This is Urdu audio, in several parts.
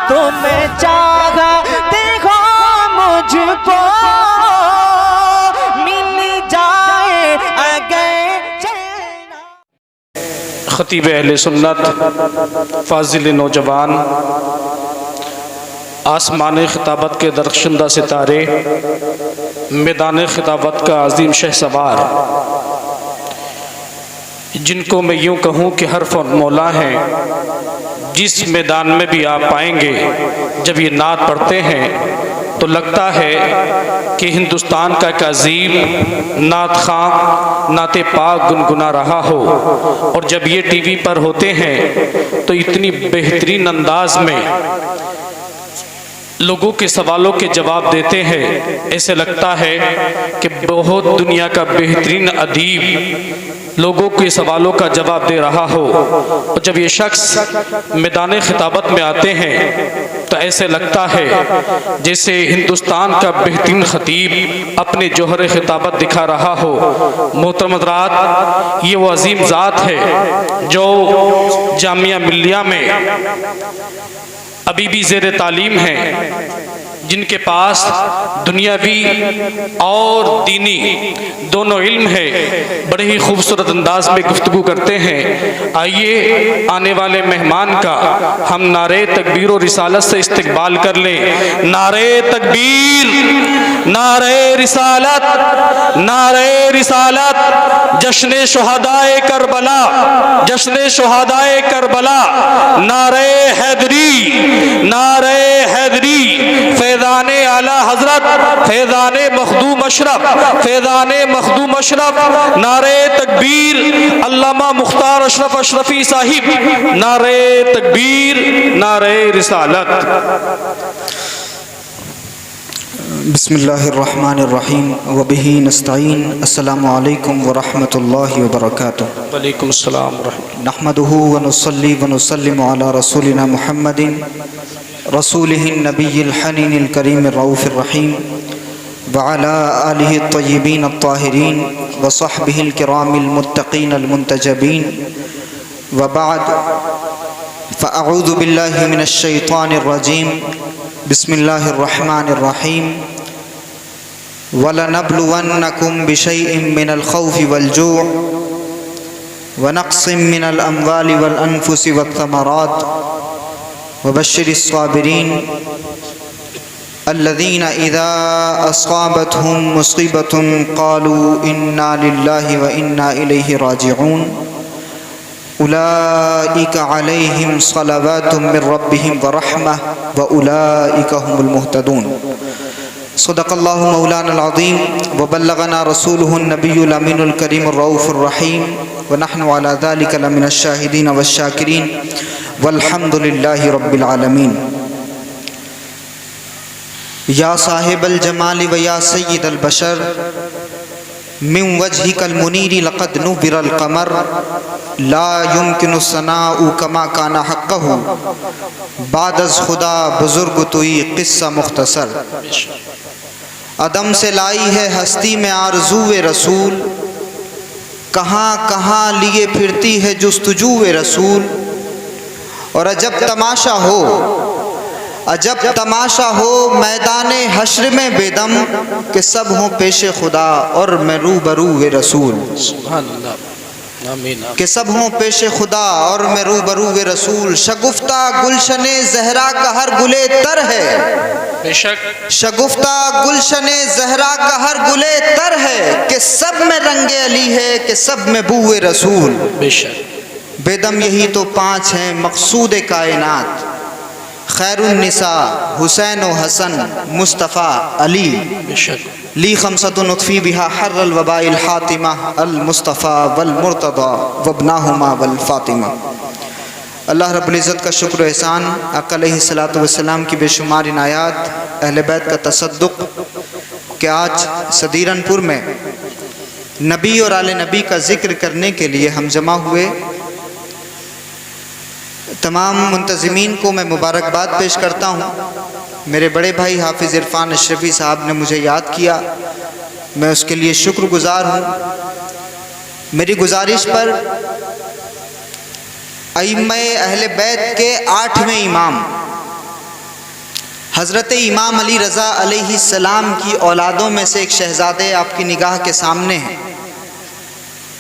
تم چاہتے ہو مجھ کو مل جائے اگر چلنا۔ خطیب اہل سنت، فاضل نوجوان، آسمان خطابت کے درخشندہ ستارے، میدان خطابت کا عظیم شہ سوار، جن کو میں یوں کہوں کہ حرف اور مولا ہیں، جس میدان میں بھی آپ پائیں گے جب یہ نعت پڑھتے ہیں تو لگتا ہے کہ ہندوستان کا ایک عظیم نعت خواں نعت پاک گنگنا رہا ہو، اور جب یہ ٹی وی پر ہوتے ہیں تو اتنی بہترین انداز میں لوگوں کے سوالوں کے جواب دیتے ہیں، ایسے لگتا ہے کہ بہت دنیا کا بہترین ادیب لوگوں کے سوالوں کا جواب دے رہا ہو۔ اور جب یہ شخص میدان خطابت میں آتے ہیں تو ایسے لگتا ہے جیسے ہندوستان کا بہترین خطیب اپنے جوہر خطابت دکھا رہا ہو۔ محترم حضرات، یہ وہ عظیم ذات ہے جو جامعہ ملیہ میں ابھی بھی زیر تعلیم ہیں، جن کے پاس دنیاوی اور دینی دونوں علم ہے، بڑے ہی خوبصورت انداز میں گفتگو کرتے ہیں۔ آئیے آنے والے مہمان کا ہم نعرہ تکبیر و رسالت سے استقبال کر لیں۔ نعرہ تکبیر، نعرہ رسالت، نعرہ رسالت، جشن شہدائے کربلا، جشن شہدائے کربلا، نعرہ حیدری، نعرہ حیدری، فیضان اعلی حضرت، فیضان مخدوم اشرف، فیضان مخدوم اشرف، نعرہ تکبیر، علامہ مختار اشرف اشرفی صاحب، نعرہ تکبیر، نعرہ رسالت۔ بسم اللہ الرحمن الرحیم وبہ نستعین۔ السلام علیکم ورحمۃ اللہ وبرکاتہ۔ وعلیکم السلام ورحمۃ اللہ۔ نحمدہ ونصلی ونسلم علی رسولنا محمد رسولہ النبی الحنین الکریم الرؤوف الرحیم وعلی آلہ الطیبین الطاہرین وصحبہ الکرام المتقین المنتجبین، وبعد، فاعوذ باللہ من الشیطان الرجیم، بسم اللہ الرحمن الرحیم۔ وَلَنَبْلُوَنَّكُمْ بِشَيْءٍ مِّنَ الْخَوْفِ وَالْجُوعِ وَنَقْصٍ مِّنَ الْأَمْوَالِ وَالْأَنفُسِ وَالثَّمَرَاتِ وَبَشِّرِ الصَّابِرِينَ الَّذِينَ إِذَا أَصَابَتْهُم مُّصِيبَةٌ قَالُوا إِنَّا لِلَّهِ وَإِنَّا إِلَيْهِ رَاجِعُونَ أُولَئِكَ عَلَيْهِمْ صَلَوَاتٌ مِّن رَّبِّهِمْ وَرَحْمَةٌ وَأُولَئِكَ هُمُ الْمُهْتَدُونَ۔ صدق اللہ مولانا العظیم وبلغنا رسولہ النبی الامین الکریم الرؤوف الرحیم، ونحن علی ذلک لمن الشاہدین والشاکرین، والحمد للہ رب العالمین۔ یا صاحب الجمال و یا سید البشر، من وجهك المنیر لقد نور القمر، لا يمكن الثناء كما كان حقه، بعد از خدا بزرگ توئی قصہ مختصر۔ عدم سے لائی ہے ہستی میں آرزو رسول، کہاں کہاں لیے پھرتی ہے جستجو رسول۔ اور عجب تماشا ہو، عجب تماشا ہو میدان حشر میں بے دم، کہ سب ہوں پیش خدا اور میں روبرو رسول۔ سبحان اللہ، آمین۔ کہ سب ہوں پیش خدا اور میں روبرو رسول۔ شگفتہ گلشن زہرا کا ہر گلے تر ہے، بے شک شگفتہ گلشن زہرا کا ہر گلے تر ہے، کہ سب میں رنگ علی ہے، کہ سب میں بو رسول۔ بے شک بے دم یہی تو پانچ ہیں مقصود کائنات، خیر النساء حسین و حسن مصطفیٰ علی، بے شک لی خمسۃ نطفی بہا حر الوباء الحاتمہ، المصطفیٰ والمرتضیٰ وابناہما والفاطمہ۔ اللہ رب العزت کا شکر و احسان، آقا علیہ الصلوۃ والسلام کی بے شمار عنایات، اہل بیت کا تصدق کہ آج صدیرن پور میں نبی اور آل نبی کا ذکر کرنے کے لیے ہم جمع ہوئے۔ تمام منتظمین کو میں مبارکباد پیش کرتا ہوں۔ میرے بڑے بھائی حافظ عرفان اشرفی صاحب نے مجھے یاد کیا، میں اس کے لیے شکر گزار ہوں۔ میری گزارش پر ائمہ اہل بیت کے 8ویں امام حضرت امام علی رضا علیہ السلام کی اولادوں میں سے ایک شہزادے آپ کی نگاہ کے سامنے ہیں،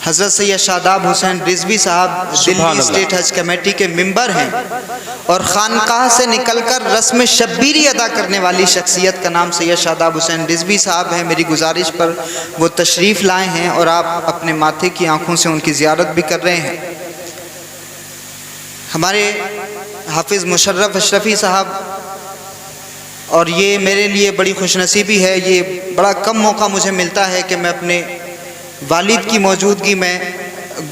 حضرت سید شاداب حسین رضوی صاحب دلی اسٹیٹ حج کمیٹی کے ممبر ہیں، اور خانقاہ سے نکل کر رسم شبیری ادا کرنے والی شخصیت کا نام سید شاداب حسین رضوی صاحب ہے۔ میری گزارش پر وہ تشریف لائے ہیں اور آپ اپنے ماتھے کی آنکھوں سے ان کی زیارت بھی کر رہے ہیں۔ ہمارے حافظ مشرف اشرفی صاحب، اور یہ میرے لیے بڑی خوش نصیبی ہے، یہ بڑا کم موقع مجھے ملتا ہے کہ میں اپنے والد کی موجودگی میں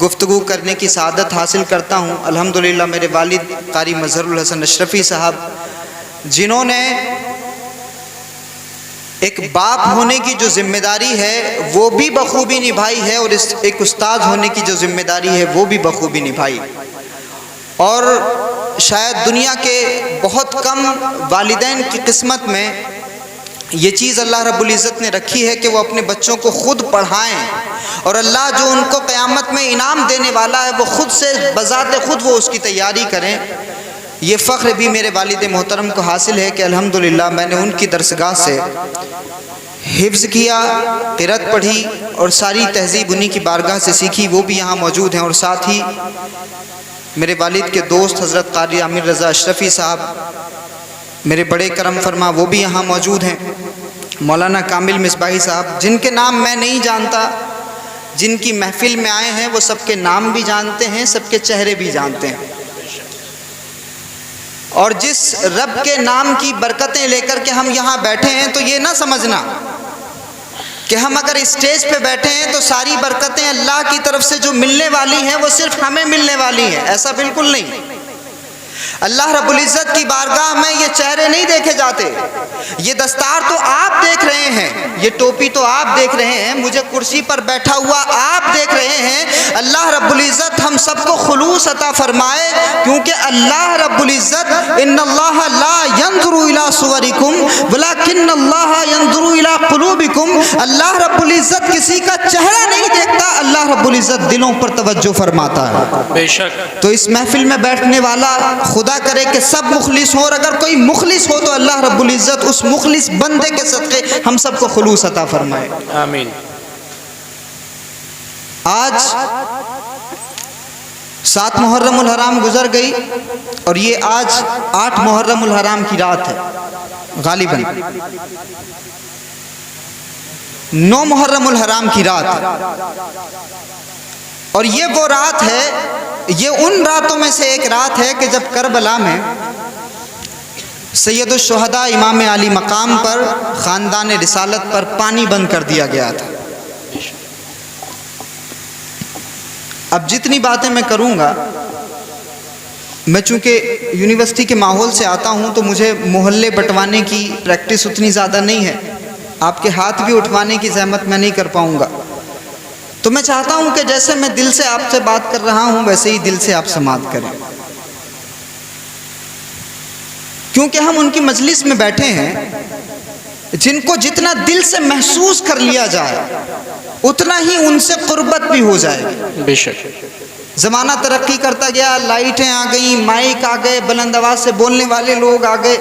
گفتگو کرنے کی سعادت حاصل کرتا ہوں۔ الحمدللہ میرے والد قاری مظہر الحسن اشرفی صاحب، جنہوں نے ایک باپ ہونے کی جو ذمہ داری ہے وہ بھی بخوبی نبھائی ہے، اور ایک استاد ہونے کی جو ذمہ داری ہے وہ بھی بخوبی نبھائی، اور شاید دنیا کے بہت کم والدین کی قسمت میں یہ چیز اللہ رب العزت نے رکھی ہے کہ وہ اپنے بچوں کو خود پڑھائیں، اور اللہ جو ان کو قیامت میں انعام دینے والا ہے وہ خود سے بذات خود وہ اس کی تیاری کریں۔ یہ فخر بھی میرے والد محترم کو حاصل ہے کہ الحمدللہ میں نے ان کی درسگاہ سے حفظ کیا، قرأت پڑھی، اور ساری تہذیب انہی کی بارگاہ سے سیکھی، وہ بھی یہاں موجود ہیں۔ اور ساتھ ہی میرے والد کے دوست حضرت قاری عامر رضا اشرفی صاحب، میرے بڑے کرم فرما، وہ بھی یہاں موجود ہیں۔ مولانا کامل مصباحی صاحب، جن کے نام میں نہیں جانتا، جن کی محفل میں آئے ہیں وہ سب کے نام بھی جانتے ہیں، سب کے چہرے بھی جانتے ہیں، اور جس رب کے نام کی برکتیں لے کر کے ہم یہاں بیٹھے ہیں تو یہ نہ سمجھنا کہ ہم اگر اسٹیج پہ بیٹھے ہیں تو ساری برکتیں اللہ کی طرف سے جو ملنے والی ہیں وہ صرف ہمیں ملنے والی ہیں، ایسا بالکل نہیں۔ اللہ رب العزت کی بارگاہ میں یہ چہرے نہیں دیکھے جاتے، یہ دستار تو آپ دیکھ رہے ہیں، یہ ٹوپی تو آپ دیکھ رہے ہیں، مجھے کرسی پر بیٹھا ہوا آپ دیکھ رہے ہیں۔ اللہ رب العزت ہم سب کو خلوص عطا فرمائے، کیونکہ اللہ رب العزت ان اللہ لا ينظر الى صورکم ولکن اللہ ينظر الى قلوبکم، اللہ رب العزت کسی کا چہرہ نہیں دیکھتا، اللہ رب العزت دلوں پر توجہ فرماتا ہے۔ بے شک۔ تو اس محفل میں بیٹھنے والا خدا کرے کہ سب مخلص ہوں، اور اگر کوئی مخلص ہو تو اللہ رب العزت اس مخلص بندے کے صدقے ہم سب کو خلوص عطا فرمائے۔ آمین۔ آج 7 محرم الحرام گزر گئی، اور یہ آج 8 محرم الحرام کی رات ہے، غالباً 9 محرم الحرام کی رات، اور یہ وہ رات ہے، یہ ان راتوں میں سے ایک رات ہے کہ جب کربلا میں سید الشہداء امام علی مقام پر خاندان رسالت پر پانی بند کر دیا گیا تھا۔ اب جتنی باتیں میں کروں گا، میں چونکہ یونیورسٹی کے ماحول سے آتا ہوں تو مجھے محلے بٹوانے کی پریکٹس اتنی زیادہ نہیں ہے، آپ کے ہاتھ بھی اٹھوانے کی زحمت میں نہیں کر پاؤں گا، تو میں چاہتا ہوں کہ جیسے میں دل سے آپ سے بات کر رہا ہوں ویسے ہی دل سے آپ سماعت کریں، کیونکہ ہم ان کی مجلس میں بیٹھے ہیں جن کو جتنا دل سے محسوس کر لیا جائے اتنا ہی ان سے قربت بھی ہو جائے گی۔ بے شک۔ زمانہ ترقی کرتا گیا، لائٹیں آ گئیں، مائک آ گئے، بلند آواز سے بولنے والے لوگ آ گئے،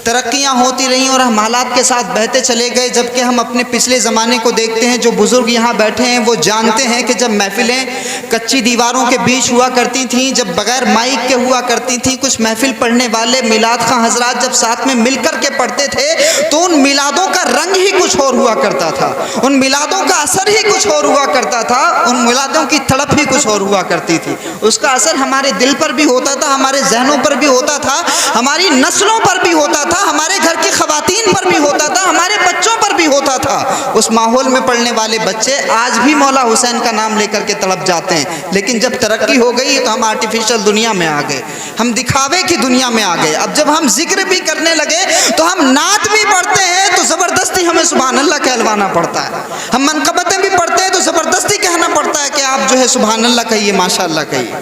ترقیاں ہوتی رہیں اور ہم حالات کے ساتھ بہتے چلے گئے، جبکہ ہم اپنے پچھلے زمانے کو دیکھتے ہیں۔ جو بزرگ یہاں بیٹھے ہیں وہ جانتے ہیں کہ جب محفلیں کچی دیواروں کے بیچ ہوا کرتی تھیں، جب بغیر مائک کے ہوا کرتی تھیں، کچھ محفل پڑھنے والے میلاد خواہ حضرات جب ساتھ میں مل کر کے پڑھتے تھے تو ان میلادوں کا رنگ ہی کچھ اور ہوا کرتا تھا، ان میلادوں کا اثر ہی کچھ اور ہوا کرتا تھا، ان میلادوں کی تڑپ ہی کچھ اور ہوا کرتی تھی۔ اس کا اثر ہمارے دل پر بھی ہوتا تھا، ہمارے ذہنوں پر بھی ہوتا تھا، ہماری نسلوں پر بھی ہوتا تھا، ہمارے گھر کی خواتین پر بھی ہوتا تھا، ہمارے بچوں پر بھی ہوتا تھا۔ اس ماحول میں پڑھنے والے بچے آج بھی مولا حسین کا نام لے کر کے تڑپ جاتے ہیں، لیکن جب ترقی ہو گئی تو ہم آرٹیفیشل دنیا میں آ گئے، ہم دکھاوے کی دنیا میں آ گئے۔ اب جب ہم ذکر بھی کرنے لگے تو ہم نعت بھی پڑھتے ہیں تو زبردستی ہمیں سبحان اللہ کہلوانا پڑتا ہے، ہم منقبتیں بھی پڑھتے ہیں تو زبردستی کہنا پڑتا ہے کہ آپ جو ہے سبحان اللہ کہیے، ماشاء اللہ کہیے۔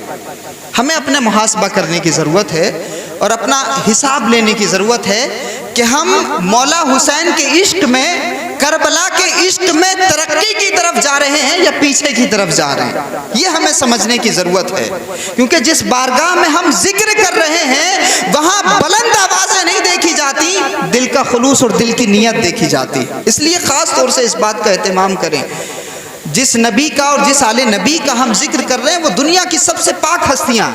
ہمیں اپنے محاسبہ کرنے کی ضرورت ہے اور اپنا حساب لینے کی ضرورت ہے کہ ہم مولا حسین کے عشق میں، کربلا کے عشق میں ترقی کی طرف جا رہے ہیں یا پیچھے کی طرف جا رہے ہیں، یہ ہمیں سمجھنے کی ضرورت ہے۔ کیونکہ جس بارگاہ میں ہم ذکر کر رہے ہیں وہاں بلند آوازیں نہیں دیکھی جاتی، کا خلوص اور دل کی نیت دیکھی جاتی ہے۔ اس لیے خاص طور سے اس بات کا اہتمام کریں، جس نبی کا اور جس آل نبی کا ہم ذکر کر رہے ہیں وہ دنیا کی سب سے پاک ہستیاں،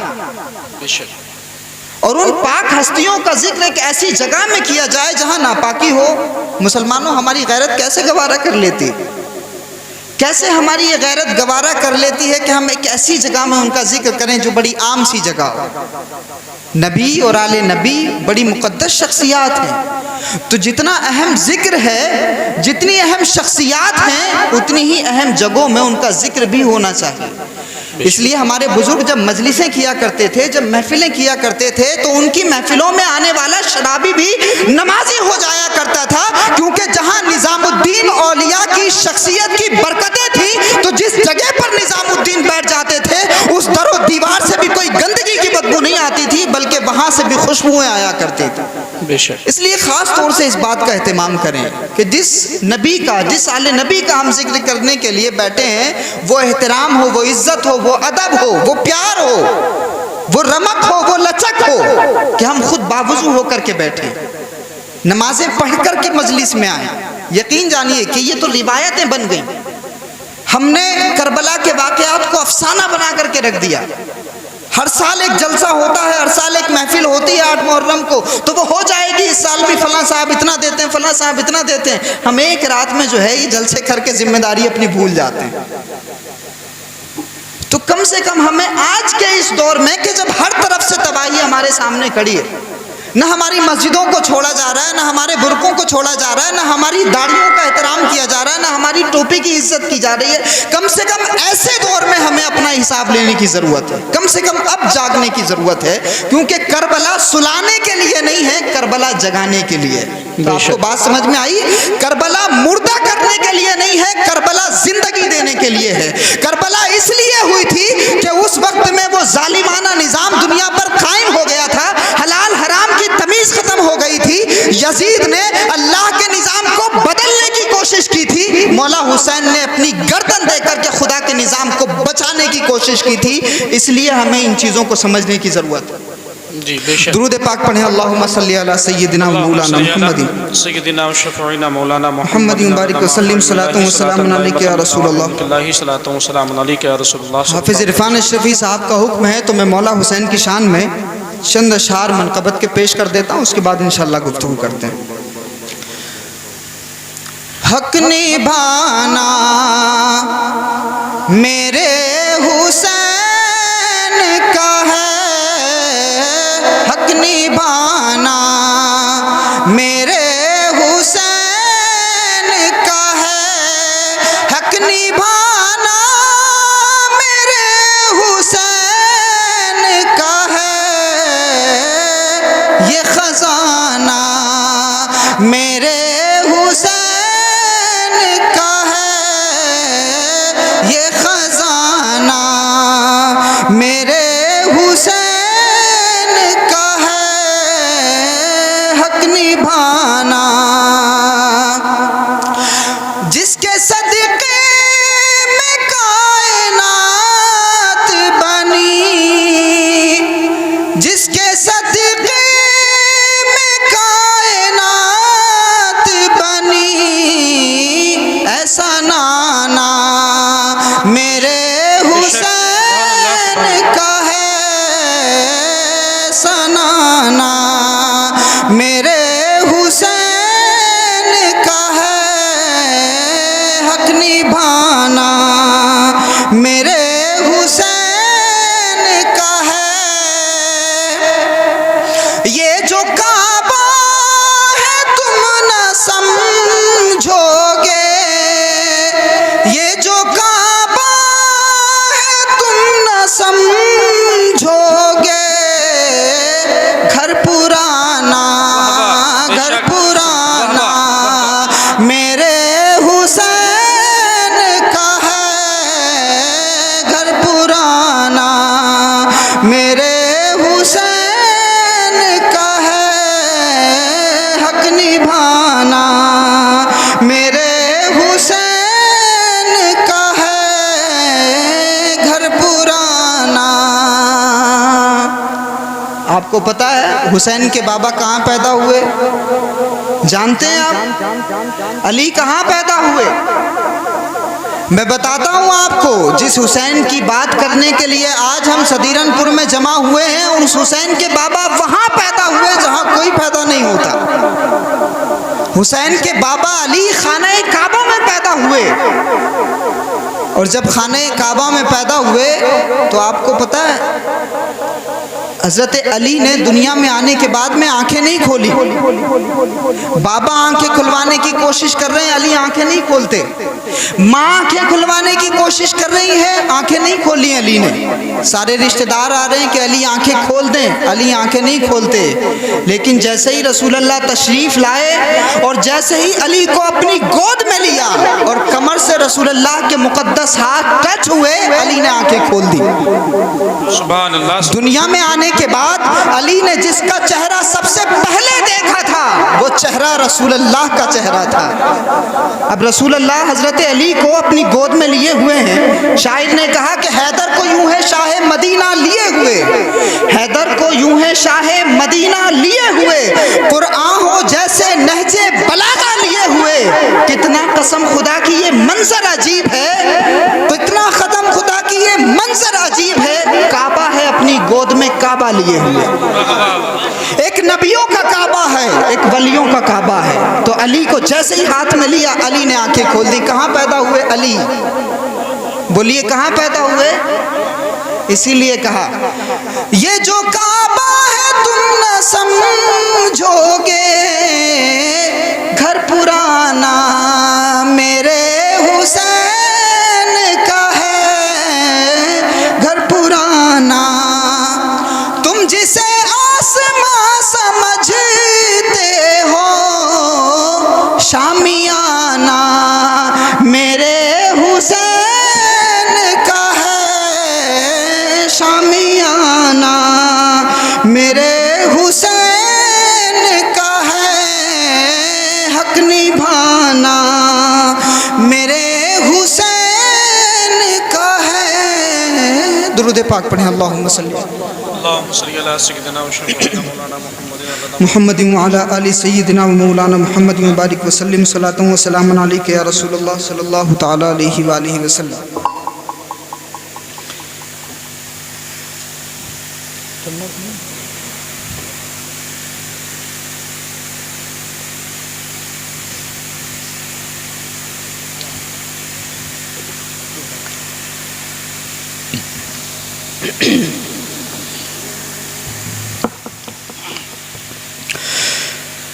اور ان پاک ہستیوں کا ذکر ایک ایسی جگہ میں کیا جائے جہاں ناپاکی ہو۔ مسلمانوں، ہماری غیرت کیسے گوارا کر لیتی، کیسے ہماری یہ غیرت گوارا کر لیتی ہے کہ ہم ایک ایسی جگہ میں ان کا ذکر کریں جو بڑی عام سی جگہ ہو۔ نبی اور آل نبی بڑی مقدس شخصیات ہیں، تو جتنا اہم ذکر ہے، جتنی اہم شخصیات ہیں، اتنی ہی اہم جگہوں میں ان کا ذکر بھی ہونا چاہیے۔ اس لیے ہمارے بزرگ جب مجلسیں کیا کرتے تھے، جب محفلیں کیا کرتے تھے، تو ان کی محفلوں میں آنے والا شرابی بھی نمازی ہو جایا کرتا تھا، کیونکہ جہاں نظام الدین اولیاء کی شخصیت کی برکتیں تھیں، تو جس جگہ پر نظام الدین بیٹھ جاتے تھے اس در و دیوار سے بھی کوئی گندگی کی بدبو نہیں آتی تھی، بلکہ وہاں سے بھی خوشبوئیں آیا کرتی تھی۔ بے شک۔ اس لیے خاص طور سے اس بات کا اہتمام کریں کہ جس نبی کا، جس آل نبی کا ہم ذکر کرنے کے لیے بیٹھے ہیں، وہ احترام ہو، وہ عزت ہو، وہ ادب ہو، وہ پیار ہو، وہ رمق ہو، وہ لچک ہو، کہ ہم خود باوضو ہو کر کے بیٹھیں، نمازیں پڑھ کر کے مجلس میں آئیں۔ یقین جانیے کہ یہ تو روایتیں بن گئیں، ہم نے کربلا کے واقعات کو افسانہ بنا کر کے رکھ دیا۔ ہر سال ایک جلسہ ہوتا ہے، ہر سال ایک محفل ہوتی ہے 8 محرم کو، تو وہ ہو جائے گی، اس سال بھی فلاں صاحب اتنا دیتے ہیں، فلاں صاحب اتنا دیتے ہیں۔ ہم ایک رات میں جو ہے یہ جلسے کر کے ذمہ داری اپنی بھول جاتے ہیں۔ تو کم سے کم ہمیں آج کے اس دور میں کہ جب ہر طرف سے تباہی ہمارے سامنے کھڑی ہے، نہ ہماری مسجدوں کو چھوڑا جا رہا ہے، نہ ہمارے برقعوں کو چھوڑا جا رہا ہے، نہ ہماری داڑھیوں کا احترام کیا جا رہا ہے، نہ ہماری ٹوپی کی عزت کی جا رہی ہے، کم سے کم ایسے دور میں ہمیں اپنا حساب لینے کی ضرورت ہے، کم سے کم اب جاگنے کی ضرورت ہے، کیونکہ کربلا سلانے کے لیے نہیں ہے، کربلا جگانے کے لیے۔ تو آپ کو بات سمجھ میں آئی؟ کربلا مردہ کرنے کے لیے نہیں ہے، کربلا زندگی دینے کے لیے ہے۔ کربلا اس لیے ہوئی تھی کہ اس وقت میں وہ ظالمانہ نظام دنیا پر قائم ہو گیا تھا، حلال حرام کی تمیز ختم ہو گئی تھی، یزید نے اللہ کے نظام کو بدلنے کی کوشش کی تھی، مولا حسین نے اپنی گردن دے کر کے خدا کے نظام کو بچانے کی کوشش کی تھی۔ اس لیے ہمیں ان چیزوں کو سمجھنے کی ضرورت ہے۔ جی بے شک۔ درود پاک پڑھیں، اللہم صلی علی سیدنا مولانا محمد سیدنا و شفیعنا مولانا محمد مبارک وسلم، صلاۃ و سلام علیک یا رسول اللہ۔ اللہ صلاۃ و سلام علیک یا رسول اللہ۔ حافظ عرفان اشرفی صاحب کا حکم ہے تو میں مولا حسین کی شان میں چند اشعار منقبت کے پیش کر دیتا ہوں، اس کے بعد انشاءاللہ گفتگو کرتے ہیں۔ حق نبھانا میرے حسین کا ہے، حق نبھانا میرے حسین کا ہے، حق نبھانا میرے حسین کا ہے، یہ خزانہ میرے حسین کا ہے، یہ خزانہ میرے حسین کا ہے، حق نبھانا جس کے صدقے میں کائنات بنی، جس کے صدقے میں کائنات بنی، ایسا نانا میرے حسین کا ہے، ایسا نانا میرے حسین کا ہے، حق نبھانا میرے حسین کا ہے، یہ جو کعبہ ہے تم نہ سمجھو گے، یہ جو کعبہ ہے تم نہ سمجھو گے، گھر پرانا گھر پرانا میرے حسین کا ہے، گھر پرانا میرے حسین کا ہے، حق نبھانا میرے حسین کا ہے، گھر پرانا۔ آپ کو پتا ہے حسین کے بابا کہاں پیدا ہوئے؟ جانتے ہیں آپ علی کہاں پیدا ہوئے؟ میں بتاتا ہوں آپ کو، جس حسین کی بات کرنے کے لیے آج ہم صدیرن پور میں جمع ہوئے ہیں، اس حسین کے بابا وہاں پیدا ہوئے جہاں کوئی پیدا نہیں ہوتا۔ حسین کے بابا علی خانہ کعبہ میں پیدا ہوئے، اور جب خانہ کعبہ میں پیدا ہوئے تو آپ کو پتہ ہے حضرت علی نے دنیا میں آنے کے بعد میں آنکھیں نہیں کھولی۔ بابا آنکھیں کھلوانے کی کوشش کر رہے ہیں، علی آنکھیں نہیں کھولتے۔ ماں آنکھیں کھلوانے کی کوشش کر رہی ہے، آنکھیں نہیں کھولی علی نے۔ سارے رشتہ دار آ رہے ہیں کہ علی آنکھیں کھول دیں، علی آنکھیں نہیں کھولتے۔ لیکن جیسے ہی رسول اللہ تشریف لائے اور جیسے ہی علی کو اپنی گود میں لیا اور کمر سے رسول اللہ کے مقدس ہاتھ ٹچ ہوئے، علی نے آنکھیں کھول دی۔ سبحان اللہ۔ دنیا میں آنے کے بعد علی نے جس کا چہرہ سب سے پہلے دیکھا تھا وہ چہرہ رسول اللہ کا چہرہ تھا۔ اب رسول اللہ حضرت علی کو اپنی گود میں لیے ہوئے ہیں۔ شاعر نے کہا کہ حیدر کو یوں ہے شاہ مدینہ لیے ہوئے، حیدر کو یوں ہے شاہ مدینہ لیے ہوئے، قرآن ہو جیسے نہجے بلاغہ لیے ہوئے۔ کتنا قسم خدا کی یہ منظر عجیب ہے، کتنا قدم خدا کی یہ منظر عجیب ہے۔ کعبہ ہے اپنی گود میں کعبہ لیے ہوئے، ایک نبیوں کا کعبہ ہے، ایک ولیوں کا کعبہ ہے۔ تو علی کو جیسے ہی ہاتھ میں لیا، علی نے آنکھیں کھول دی۔ کہاں پیدا ہوئے علی؟ بولیے کہاں پیدا ہوئے؟ اسی لیے کہا یہ جو کعبہ ہے تم نہ سمجھو گے گھر پرانا میرے حسین کا ہے، گھر پرانا تم جسے آسماں سمجھتے ہو شامیانہ میرے حسین کا ہے، شامیانہ میرے حسین کا ہے، حق نبھانا میرے حسین کا ہے۔ درود پاک پڑھیں، اللہم صلی اللہم صلی علی سیدنا و شفیعنا مولانا محمد وعلی آل سیدنا و مولانا محمد مبارک وسلم صلاۃ و سلام علیک یا رسول اللہ صلی اللہ تعالی علیہ وآلہ وسلم۔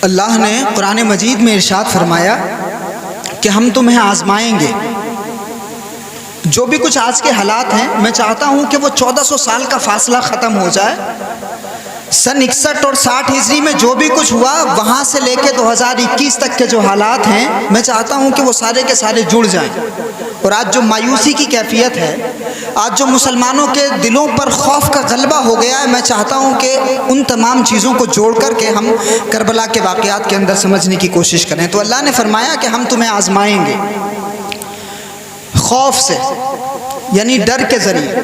اللہ نے قرآن مجید میں ارشاد فرمایا کہ ہم تمہیں آزمائیں گے۔ جو بھی کچھ آج کے حالات ہیں، میں چاہتا ہوں کہ وہ 1400 سال کا فاصلہ ختم ہو جائے۔ سن 61 اور 60 ہجری میں جو بھی کچھ ہوا، وہاں سے لے کے 2021 تک کے جو حالات ہیں، میں چاہتا ہوں کہ وہ سارے کے سارے جڑ جائیں۔ اور آج جو مایوسی کی کیفیت ہے، آج جو مسلمانوں کے دلوں پر خوف کا غلبہ ہو گیا ہے، میں چاہتا ہوں کہ ان تمام چیزوں کو جوڑ کر کے ہم کربلا کے واقعات کے اندر سمجھنے کی کوشش کریں۔ تو اللہ نے فرمایا کہ ہم تمہیں آزمائیں گے خوف سے، یعنی ڈر کے ذریعے،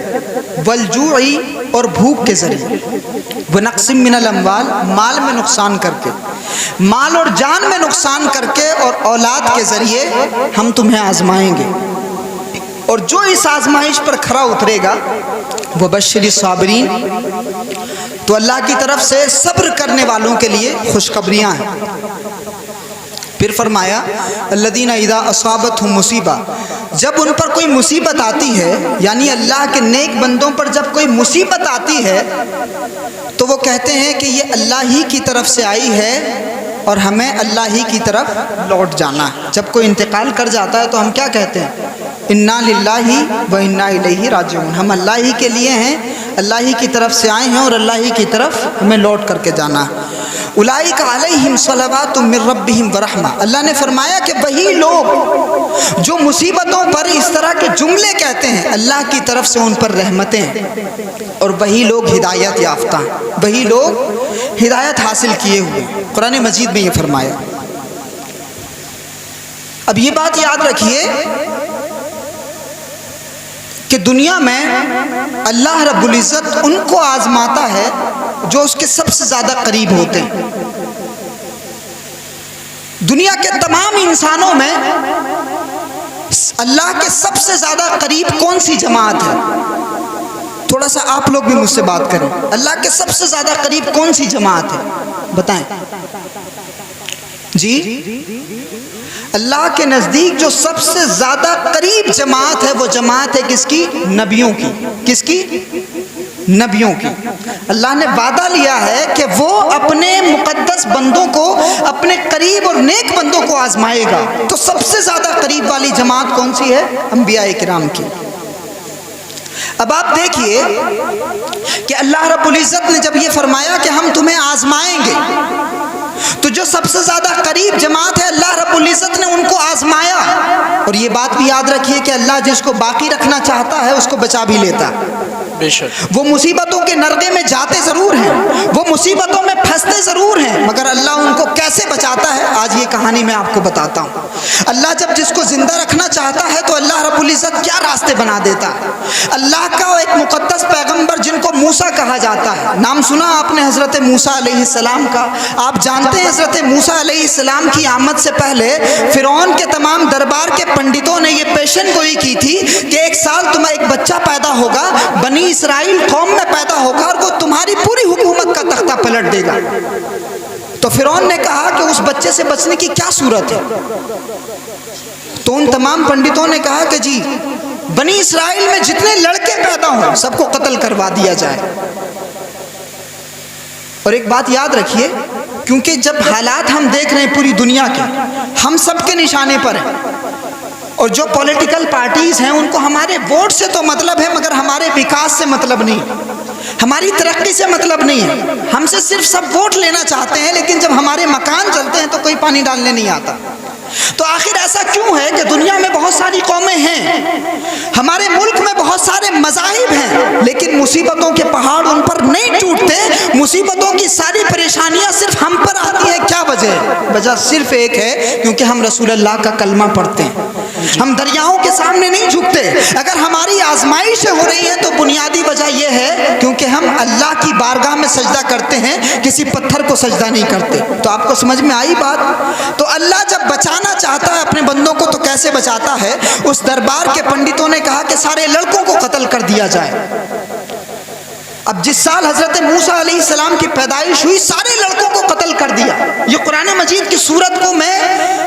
والجوعی اور بھوک کے ذریعے، ونقص من الاموال مال میں نقصان کر کے، مال اور جان میں نقصان کر کے، اور اولاد کے ذریعے ہم تمہیں آزمائیں گے۔ اور جو اس آزمائش پر کھرا اترے گا وہ بشر الصابرین، تو اللہ کی طرف سے صبر کرنے والوں کے لیے خوشخبریاں ہیں۔ پھر فرمایا الذین اذا اصابتہم مصیبہ، جب ان پر کوئی مصیبت آتی ہے، یعنی اللہ کے نیک بندوں پر جب کوئی مصیبت آتی ہے تو وہ کہتے ہیں کہ یہ اللہ ہی کی طرف سے آئی ہے اور ہمیں اللہ ہی کی طرف لوٹ جانا ہے۔ جب کوئی انتقال کر جاتا ہے تو ہم کیا کہتے ہیں؟ انا للہ و انا الیہ راجعون، ہم اللہ ہی کے لیے ہیں، اللہ ہی کی طرف سے آئے ہیں اور اللہ ہی کی طرف ہمیں لوٹ کر کے جانا ہے۔ اولئک علیہم صلوات من ربہم ورحمہ، اللہ نے فرمایا کہ وہی لوگ جو مصیبتوں پر اس طرح کے جملے کہتے ہیں، اللہ کی طرف سے ان پر رحمتیں، اور وہی لوگ ہدایت یافتہ، وہی لوگ ہدایت حاصل کیے ہوئے۔ قرآن مجید میں یہ فرمایا۔ اب یہ بات یاد رکھیے کہ دنیا میں اللہ رب العزت ان کو آزماتا ہے جو اس کے سب سے زیادہ قریب ہوتے ہیں۔ دنیا کے تمام انسانوں میں اللہ کے سب سے زیادہ قریب کون سی جماعت ہے؟ تھوڑا سا آپ لوگ بھی مجھ سے بات کریں، اللہ کے سب سے زیادہ قریب کون سی جماعت ہے؟ بتائیں جی۔ اللہ کے نزدیک جو سب سے زیادہ قریب جماعت ہے وہ جماعت ہے کس کی؟ نبیوں کی۔ کس کی؟ نبیوں کی۔ اللہ نے وعدہ لیا ہے کہ وہ اپنے مقدس بندوں کو، اپنے قریب اور نیک بندوں کو آزمائے گا۔ تو سب سے زیادہ قریب والی جماعت کون سی ہے؟ انبیاء کرام کی۔ اب آپ دیکھیے کہ اللہ رب العزت نے جب یہ فرمایا کہ ہم تمہیں آزمائیں گے، تو جو سب سے زیادہ قریب جماعت ہے اللہ رب العزت نے ان کو آزمایا۔ اور یہ بات بھی یاد رکھیے کہ اللہ جس کو باقی رکھنا چاہتا ہے اس کو بچا بھی لیتا ہے۔ بے شک وہ مصیبتوں کے نرغے میں جاتے ضرور ہیں، وہ مصیبتوں میں پھنستے ضرور ہیں، مگر اللہ ان کو کیسے بچاتا ہے آج یہ کہانی میں آپ کو بتاتا ہوں۔ اللہ جب جس کو زندہ رکھنا چاہتا ہے تو اللہ رب العزت کیا راستے بنا دیتا ہے۔ اللہ کا ایک مقدس پیغمبر جن کو موسیٰ کہا جاتا ہے، نام سنا آپ نے حضرت موسیٰ علیہ السلام کا؟ آپ جانتے ہیں حضرت موسیٰ علیہ السلام کی آمد سے پہلے فرعون کے تمام دربار کے پنڈتوں نے یہ پیشن گوئی کی تھی کہ ایک سال تمہیں ایک بچہ پیدا ہوگا، بنی اسرائیل قوم میں پیدا ہوگا اور وہ تمہاری پوری حکومت کا تختہ پلٹ دے گا۔ تو فرعون نے کہا کہ اس بچے سے بچنے کی کیا صورت ہے؟ تو ان تمام پنڈتوں نے کہا کہ جی بنی اسرائیل میں جتنے لڑکے پیدا ہوں سب کو قتل کروا دیا جائے۔ اور ایک بات یاد رکھیے، کیونکہ جب حالات ہم دیکھ رہے ہیں پوری دنیا کے، ہم سب کے نشانے پر ہیں، اور جو پولیٹیکل پارٹیز ہیں ان کو ہمارے ووٹ سے تو مطلب ہے مگر ہمارے وکاس سے مطلب نہیں، ہماری ترقی سے مطلب نہیں ہے۔ ہم سے صرف سب ووٹ لینا چاہتے ہیں، لیکن جب ہمارے مکان چلتے ہیں تو کوئی پانی ڈالنے نہیں آتا۔ تو آخر ایسا کیوں ہے کہ دنیا میں بہت ساری قومیں ہیں، ہمارے ملک میں بہت سارے مذاہب ہیں، لیکن مصیبتوں کے پہاڑ ان پر نہیں ٹوٹتے، مصیبتوں کی ساری پریشانیاں صرف ہم پر آتی ہیں؟ کیا وجہ ہے؟ وجہ صرف ایک ہے، کیونکہ ہم رسول اللہ کا کلمہ پڑھتے ہیں، ہم دریاؤں کے سامنے نہیں جھکتے۔ اگر ہماری آزمائشیں ہو رہی ہیں تو بنیادی وجہ یہ ہے کیونکہ ہم اللہ کی بارگاہ میں سجدہ کرتے ہیں، کسی پتھر کو سجدہ نہیں کرتے۔ تو آپ کو سمجھ میں آئی بات؟ تو اللہ جب بچانا چاہتا ہے اپنے بندوں کو تو کیسے بچاتا ہے؟ اس دربار کے پنڈتوں نے کہا کہ سارے لڑکوں کو قتل کر دیا جائے۔ اب جس سال حضرت موسیٰ علیہ السلام کی پیدائش ہوئی سارے لڑکوں کو قتل کر دیا۔ یہ قرآن مجید کی صورت کو میں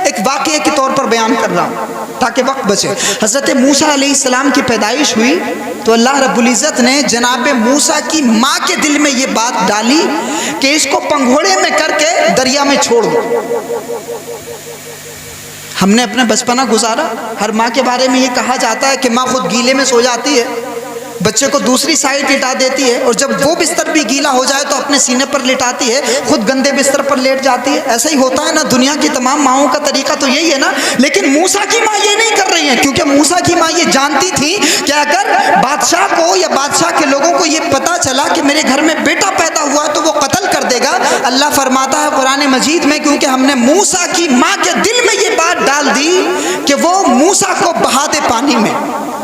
ایک واقعے کے طور پر بیان کر رہا ہوں تاکہ وقت بچے۔ حضرت موسیٰ علیہ السلام کی پیدائش ہوئی تو اللہ رب العزت نے جناب موسیٰ کی ماں کے دل میں یہ بات ڈالی کہ اس کو پنگھوڑے میں کر کے دریا میں چھوڑ دو۔ ہم نے اپنا بچپنا گزارا، ہر ماں کے بارے میں یہ کہا جاتا ہے کہ ماں خود گیلے میں سو جاتی ہے، بچے کو دوسری سائڈ لٹا دیتی ہے، اور جب وہ بستر بھی گیلا ہو جائے تو اپنے سینے پر لٹاتی ہے، خود گندے بستر پر لیٹ جاتی ہے۔ ایسا ہی ہوتا ہے نا، دنیا کی تمام ماؤں کا طریقہ تو یہی ہے نا، لیکن موسیٰ کی ماں یہ نہیں کر رہی ہیں، کیونکہ موسیٰ کی ماں یہ جانتی تھی کہ اگر بادشاہ کو یا بادشاہ کے لوگوں کو یہ پتا چلا کہ میرے گھر میں بیٹا پیدا ہوا تو وہ قتل کر دے گا۔ اللہ فرماتا ہے قرآن مجید میں، کیونکہ ہم نے موسیٰ کی ماں کے دل میں یہ بات ڈال دی کہ وہ موسیٰ کو بہا دے پانی میں۔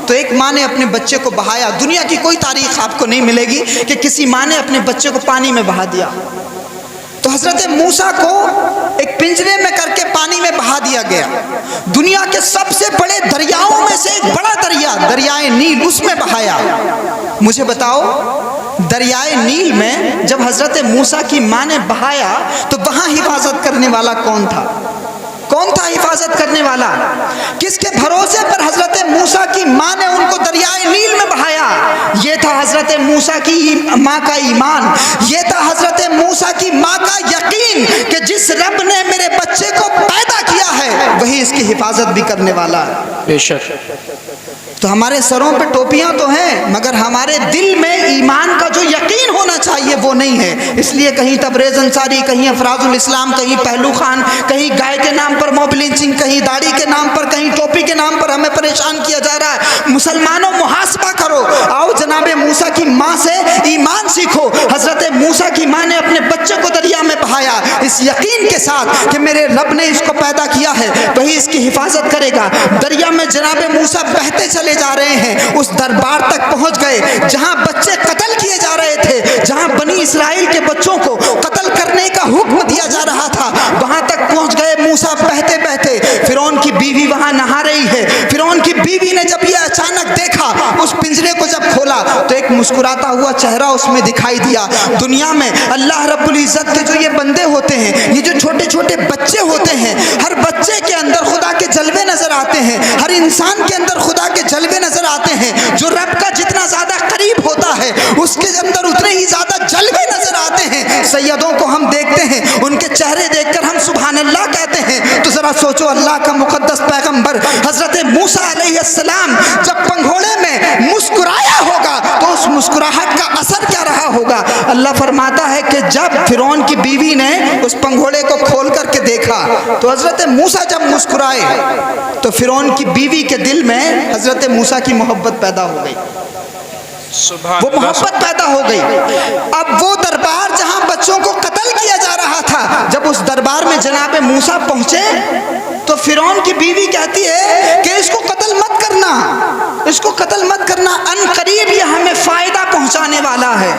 تو ایک ماں نے اپنے بچے کو بہایا، دنیا کی کوئی تاریخ آپ کو نہیں ملے گی کہ کسی ماں نے اپنے بچے کو پانی میں بہا دیا۔ تو حضرت موسیٰ کو ایک پنجرے میں کر کے پانی میں بہا دیا گیا۔ دنیا کے سب سے بڑے دریاؤں میں سے ایک بڑا دریا، دریائے نیل، اس میں بہایا۔ مجھے بتاؤ دریائے نیل میں جب حضرت موسیٰ کی ماں نے بہایا تو وہاں حفاظت کرنے والا کون تھا؟ کون تھا حفاظت کرنے والا؟ کس کے بھروسے پر حضرت موسیٰ کی ماں نے ان کو دریائے نیل میں بہایا؟ یہ تھا حضرت موسیٰ کی ماں کا ایمان، یہ تھا حضرت موسیٰ کی ماں کا یقین کہ جس رب نے میرے بچے کو پیدا کیا ہے وہی اس کی حفاظت بھی کرنے والا ہے۔ بے شک۔ تو ہمارے سروں پہ ٹوپیاں تو ہیں مگر ہمارے دل میں ایمان کا جو یقین ہونا چاہیے وہ نہیں ہے۔ اس لیے کہیں تبریز انصاری، کہیں افراز الاسلام، کہیں پہلو خان، کہیں گائے کے نام پر موب لنچنگ، کہیں داڑھی کے نام پر، کہیں ٹوپی کے نام پر ہمیں پریشان کیا جا رہا ہے۔ مسلمانوں محاسبہ کرو، آؤ جناب موسیٰ کی ماں سے ایمان سیکھو۔ حضرت موسیٰ کی ماں نے اپنے بچے کو دریا میں بہایا اس یقین کے ساتھ کہ میرے رب نے اس کو پیدا کیا ہے وہی اس کی حفاظت کرے گا۔ دریا میں جناب موسیٰ بہتے چلے جا رہے ہیں، اس دربار تک پہنچ گئے جہاں بچے قتل کیے جا رہے تھے، جہاں بنی اسرائیل کے بچوں کو قتل کرنے کا حکم دیا جا رہا تھا، وہاں تک پہنچ گئے۔ موسیٰ موسیٰ بہتے بہتے فرعون کی بیوی وہاں نہا رہی ہے. فرعون کی بیوی نے جب یہ اچانک دیکھا, اس پنجرے کو جب کھولا تو ایک مسکراتا ہوا چہرہ اس میں دکھائی دیا. دنیا میں اللہ رب العزت کے جو یہ بندے ہوتے ہیں, یہ جو چھوٹے چھوٹے بچے ہوتے ہیں, ہر بچے کے اندر خدا کے جلوے نظر آتے ہیں, ہر انسان کے اندر خدا کے جلوے نظر آتے ہیں. جو رب کا جتنا زیادہ قریب ہوتا ہے اس کے اندر اتنے ہی زیادہ جلوے نظر آتے ہیں. سیدوں کو ہم دیکھتے ہیں, ان کے چہرے دیکھ کر ہم سبحان اللہ کہتے ہیں. تو ذرا سوچو, اللہ کا مقدس پیغمبر حضرت موسیٰ علیہ السلام جب پنگھوڑے میں مسکرایا ہوگا تو اس مسکراہٹ کا اثر کیا رہا ہوگا. اللہ فرماتا ہے کہ جب فرعون کی بیوی نے اس پنگھوڑے کو کھول کر کے دیکھا تو حضرت موسیٰ جب مسکرائے تو فرعون کی بیوی کے دل میں حضرت موسیٰ کی محبت پیدا ہو گئی, وہ محبت پیدا ہو گئی. اب وہ دربار جہاں بچوں کو قتل کیا جا رہا تھا, جب اس دربار میں جناب موسیٰ پہنچے تو فرعون کی بیوی کہتی ہے کہ اس کو قتل مت کرنا, اس کو قتل مت کرنا, ان قریب یہ ہمیں فائدہ پہنچانے والا ہے.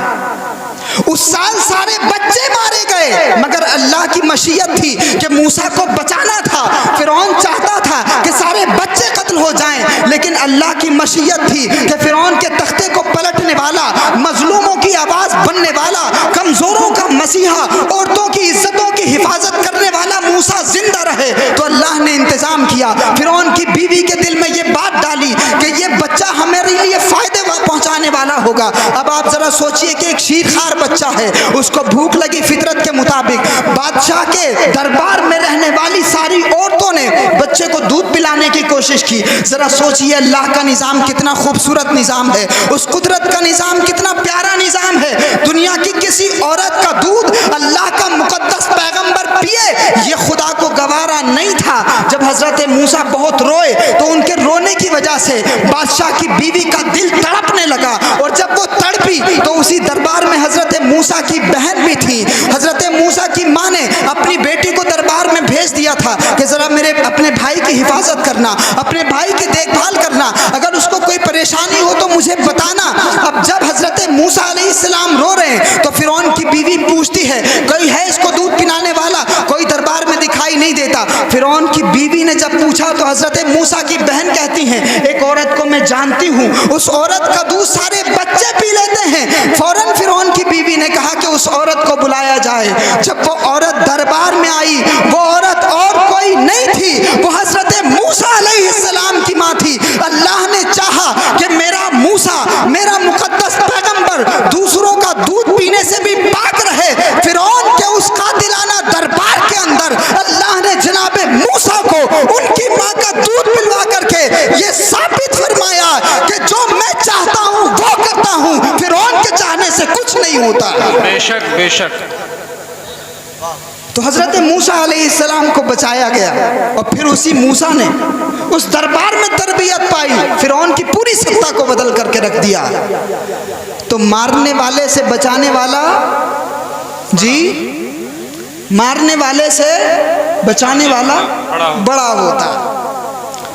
اس سال سارے بچے مارے گئے, مگر اللہ کی مشیت تھی کہ موسیٰ کو بچانا تھا. فرعون چاہتا تھا کہ سارے بچے قتل ہو جائیں, لیکن اللہ کی مشیت تھی کہ فرعون کے تختے کو پلٹنے والا, مظلوموں کی آواز بننے والا, کمزوروں کا مسیحا, عورتوں کی عزتوں کی حفاظت کرنے والا موسیٰ زندہ رہے. تو اللہ نے انتظام کیا, فرعون کی بیوی کے دل میں یہ بات ڈالی کہ یہ بچہ ہمارے لیے فائدے پہنچانے والا ہوگا. اب آپ ذرا سوچئے کہ ایک شیرخوار بچہ ہے, اس کو بھوک لگی فطرت کے مطابق, بادشاہ کے دربار میں رہنے والی ساری عورتوں نے بچے کو دودھ پلانے کی کوشش کی. ذرا سوچئے اللہ کا نظام کتنا خوبصورت نظام ہے, اس قدرت کا نظام کتنا پیارا نظام ہے. دنیا کی کسی عورت کا دودھ اللہ کا مقدس پیغمبر پیے, یہ خدا کو گوارا نہیں تھا. جب حضرت موسیٰ بہت روئے تو ان کے رونے کی وجہ سے بادشاہ کی بیوی کا دل تڑپنے لگا, اور جب وہ تڑپی تو اسی دربار میں حضرت موسیٰ کی بہن بھی تھی. حضرت موسیٰ کی ماں نے اپنی بیٹی کو دربار میں بھیج دیا تھا کہ ذرا میرے اپنے بھائی کی حفاظت کرنا, اپنے بھائی کی دیکھ بھال کرنا, اگر اس کو کوئی پریشانی ہو تو مجھے بتانا. اب جب حضرت موسیٰ علیہ السلام رو رہے ہیں تو فرعون کی بیوی پوچھتی ہے کوئی ہے اس کو دودھ پلانے والا, کوئی دربار میں دکھائی نہیں دیتا. فرعون کی بیوی نے جب پوچھا تو حضرت موسیٰ کی بہن کہتی ہیں ایک عورت کو میں جانتی ہوں, اس عورت کا دودھ سارے بچے پی لیتے ہیں. فوراً فرعون کی بیوی نے کہا کہ اس عورت کو بلایا جائے. جب وہ عورت دربار میں آئی, وہ عورت اور کوئی نہیں تھی, وہ حضرت موسیٰ علیہ السلام کی ماں تھی. اللہ نے چاہا کہ میرا موسیٰ, میرا مقدس پیغمبر دوسروں کا دودھ پینے سے بھی پاک رہے. فرعون کے اس قاتلانہ دربار کے اندر اللہ نے جناب موسیٰ کو ان کی ماں کا دودھ پلوا کر کے یہ ثابت فرمایا کہ جو میں چاہتا ہوں وہ کرتا ہوں, فرعون کے چاہنے سے کچھ نہیں ہوتا. بے شک بے شک. تو حضرت موسیٰ علیہ السلام کو بچایا گیا, اور پھر اسی موسیٰ نے اس دربار میں تربیت پائی, فرعون کی پوری سطح کو بدل کر کے رکھ دیا. تو مارنے والے سے بچانے والا, جی مارنے والے سے بچانے والا بڑا ہوتا ہے.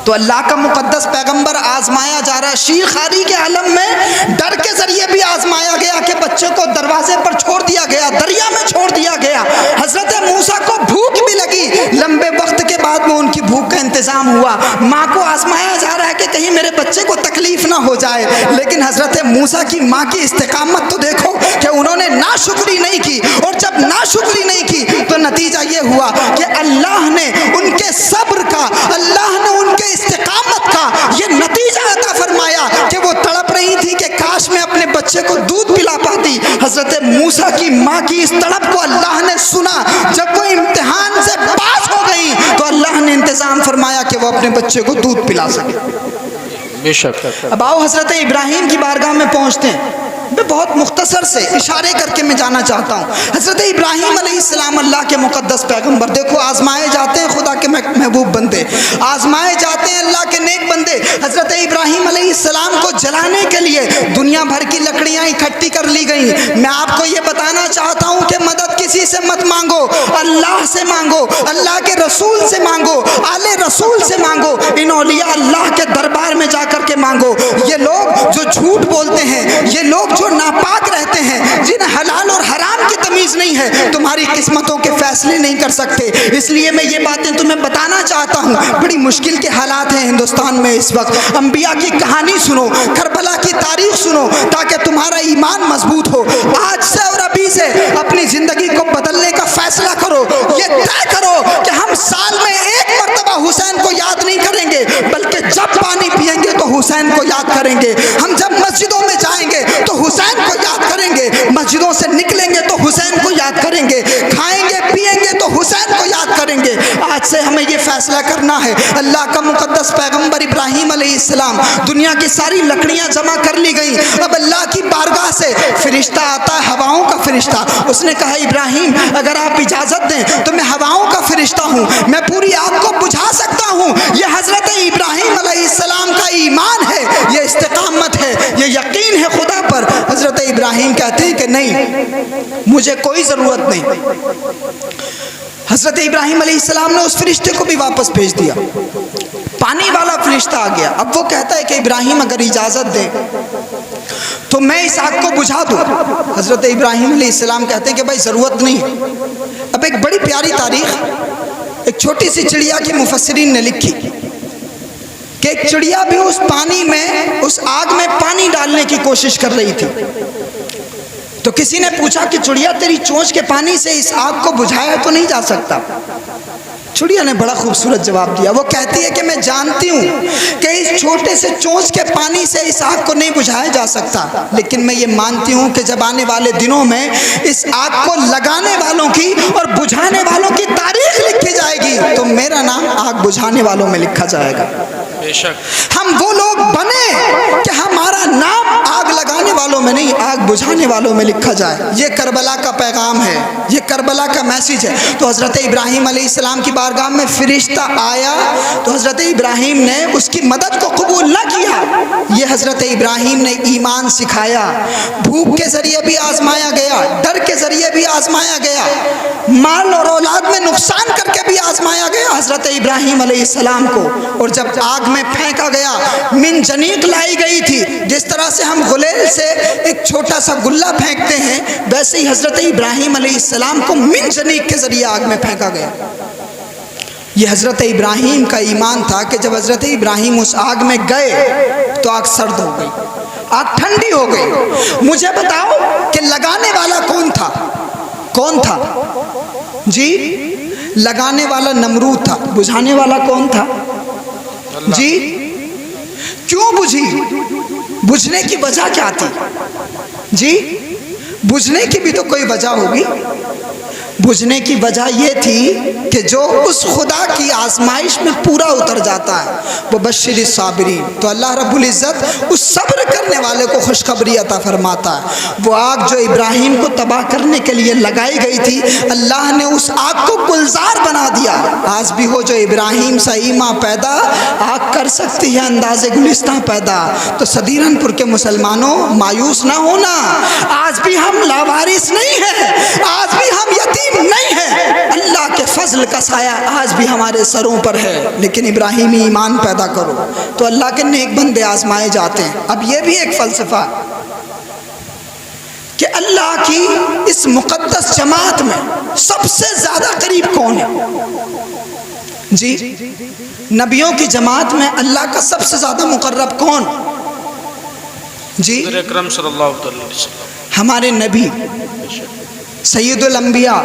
تو اللہ کا مقدس پیغمبر آزمایا جا رہا ہے. شیرخواری کے عالم میں ڈر کے ذریعے بھی آزمایا گیا کہ بچے کو دروازے پر چھوڑ دیا گیا, دریا میں چھوڑ دیا گیا. حضرت موسیٰ کو بھوک بھی لگی, لمبے وقت کے بعد میں ان کی بھوک کا انتظام ہوا. ماں کو آزمایا جا رہا ہے کہ کہیں میرے بچے کو تکلیف نہ ہو جائے, لیکن حضرت موسیٰ کی ماں کی استقامت تو دیکھو کہ انہوں نے ناشکری نہیں کی, اور جب ناشکری نہیں کی تو نتیجہ یہ ہوا کہ اللہ نے ان کے صبر کا, اللہ نے ان کے استقامت کا یہ نتیجہ عطا فرمایا کہ وہ تڑپ رہی تھی کہ کاش میں اپنے بچے کو دودھ پلا پاتی. حضرت موسیٰ کی ماں کی اس تڑپ کو اللہ نے سنا. جب وہ امتحان سے پاس ہو گئی تو اللہ نے انتظام فرمایا کہ وہ اپنے بچے کو دودھ پلا سکے. بے شک. اب آؤ حضرت ابراہیم کی بارگاہ میں پہنچتے ہیں. میں بہت مختصر سے اشارے کر کے میں جانا چاہتا ہوں. حضرت ابراہیم علیہ السلام اللہ کے مقدس پیغمبر, دیکھو آزمائے جاتے ہیں خدا کے محبوب بندے, آزمائے جاتے ہیں اللہ کے نیک بندے. حضرت ابراہیم علیہ السلام کو جلانے کے لیے دنیا بھر کی لکڑیاں اکٹھی کر لی گئیں. میں آپ کو یہ بتانا چاہتا ہوں کہ مدد کسی سے مت مانگو, اللہ سے مانگو, اللہ کے رسول سے مانگو, آل رسول سے مانگو, ان اولیاء اللہ کے دربار میں جا کر کے مانگو. یہ لوگ جو جھوٹ بولتے ہیں, یہ لوگ جو ناپاک رہتے ہیں, جنہیں حلال اور حرام کی تمیز نہیں ہے، تمہاری قسمتوں کے فیصلے نہیں کر سکتے۔ اس لیے میں یہ باتیں تمہیں بتانا چاہتا ہوں۔ بڑی مشکل کے حالات ہیں ہندوستان میں اس وقت۔ انبیاء کی کہانی سنو، کربلا کی تاریخ سنو، تاکہ تمہارا ایمان مضبوط ہو۔ آج سے اور ابھی سے اپنی زندگی کو بدلنے کا فیصلہ کرو۔ یہ طے کرو کہ ہم سال میں ایک مرتبہ حسین کو یاد نہیں کریں گے، بلکہ جب پانی پئیں گے تو حسین کو یاد کریں گے۔ ہم جب مسجدوں میں جائیں گے تو حسین کو یاد کریں گے، مسجدوں سے نکلیں گے تو حسین کو یاد کریں گے، کھائیں گے پیئیں گے تو حسین کو یاد کریں گے۔ آج سے ہمیں یہ فیصلہ کرنا ہے۔ اللہ کا مقدس پیغمبر ابراہیم علیہ السلام، دنیا کی ساری لکڑیاں جمع کر لی گئیں، اب اللہ کی بارگاہ سے فرشتہ آتا ہے، ہواؤں کا فرشتہ۔ اس نے کہا ابراہیم اگر آپ اجازت دیں تو میں ہواؤں کا فرشتہ ہوں، میں پوری آگ کو بجھا سکتا ہوں۔ یہ حضرت ابراہیم علیہ السلام کا ایمان ہے، یہ استقامت ہے، یہ یقین ہے خدا پر۔ حضرت ابراہیم کہتے ہیں کہ نہیں، مجھے کوئی ضرورت نہیں۔ حضرت ابراہیم علیہ السلام نے اس فرشتے کو بھی واپس بھیج دیا، پانی والا فرشتہ آ گیا۔ اب وہ کہتا ہے کہ ابراہیم اگر اجازت دے تو میں اس آگ کو بجھا دوں۔ حضرت ابراہیم علیہ السلام کہتے ہیں کہ بھائی ضرورت نہیں۔ اب ایک بڑی پیاری تاریخ ایک چھوٹی سی چڑیا کی مفسرین نے لکھی کہ ایک چڑیا بھی اس پانی میں، اس آگ میں پانی ڈالنے کی کوشش کر رہی تھی۔ تو کسی نے پوچھا کہ چڑیا تیری چونچ کے پانی سے اس آگ کو بجھایا تو نہیں جا سکتا؟ چڑیا نے بڑا خوبصورت جواب دیا۔ وہ کہتی ہے کہ میں جانتی ہوں کہ اس چھوٹے سے چونچ کے پانی سے اس آگ کو نہیں بجھایا جا سکتا، لیکن میں یہ مانتی ہوں کہ جب آنے والے دنوں میں اس آگ کو لگانے والوں کی اور بجھانے والوں کی تاریخ لکھی جائے گی تو میرا نام آگ بجھانے والوں میں لکھا جائے گا۔ بے شک ہم وہ لوگ بنے کہ ہمارا نام آگ لگانے والوں میں نہیں، آگ بجھانے والوں میں لکھا جائے۔ یہ کربلا کا پیغام ہے، یہ کربلا کا میسیج ہے۔ تو حضرت ابراہیم علیہ السلام کی بارگاہ میں فرشتہ آیا تو حضرت ابراہیم نے اس کی مدد کو قبول نہ کیا۔ یہ حضرت ابراہیم نے ایمان سکھایا۔ بھوک کے ذریعے بھی آزمایا گیا، ڈر کے ذریعے بھی آزمایا گیا، مال اور اولاد میں نقصان کر کے بھی آزمایا گیا حضرت ابراہیم علیہ السلام کو۔ اور جب آگ میں پھینکا گیا، منجنیق لائی گئی تھی، جس طرح سے ہم غلیل سے ایک چھوٹا سا گلہ پھینکتے ہیں، ویسے ہی حضرت ابراہیم علیہ السلام کو منجنیق کے ذریعے آگ میں پھینکا گیا۔ یہ حضرت ابراہیم کا ایمان تھا کہ جب حضرت ابراہیم اس آگ میں گئے تو آگ سرد ہو گئی، آگ ٹھنڈی ہو گئی۔ مجھے بتاؤ کہ لگانے والا کون تھا؟ کون تھا جی؟ لگانے والا نمرود تھا، بجھانے والا کون تھا جی؟ کیوں بجھی؟ بجھنے کی وجہ کیا تھی جی؟ بجھنے کی بھی تو کوئی وجہ ہوگی۔ بجھنے کی وجہ یہ تھی کہ جو اس خدا کی آزمائش میں پورا اتر جاتا ہے وہ بشر الصابرین، تو اللہ رب العزت اس صبر کرنے والے کو خوشخبری عطا فرماتا ہے۔ وہ آگ جو ابراہیم کو تباہ کرنے کے لیے لگائی گئی تھی، اللہ نے اس آگ کو گلزار بنا دیا۔ آج بھی ہو جو ابراہیم سا ایمان پیدا، آگ کر سکتی ہے انداز گلستہ پیدا۔ تو صدیرن پور کے مسلمانوں مایوس نہ ہونا، آج بھی ہم لاوارث نہیں ہیں، آج بھی ہم یتیم نہیں ہے، اللہ کے فضل کا سایہ آج بھی ہمارے سروں پر ہے۔ لیکن ابراہیمی ایمان پیدا کرو تو اللہ کے نیک بندے آزمائے جاتے ہیں۔ اب یہ بھی ایک فلسفہ کہ اللہ کی اس مقدس جماعت میں سب سے زیادہ قریب کون ہے جی؟ نبیوں کی جماعت میں اللہ کا سب سے زیادہ مقرب کون جی؟ اکرم صلی اللہ علیہ وسلم، ہمارے نبی سید الانبیاء،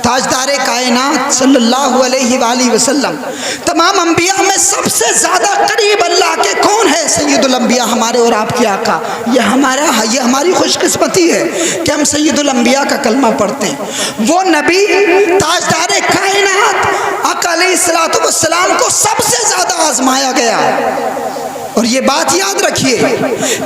تاجدار کائنات صلی اللہ علیہ وآلہ وسلم۔ تمام انبیاء میں سب سے زیادہ قریب اللہ کے کون ہے؟ سید الانبیاء، ہمارے اور آپ کے آقا۔ یہ ہماری خوش قسمتی ہے کہ ہم سید الانبیاء کا کلمہ پڑھتے ہیں۔ وہ نبی تاجدار کائنات آقا علیہ السلام کو سب سے زیادہ آزمایا گیا۔ اور یہ بات یاد رکھیے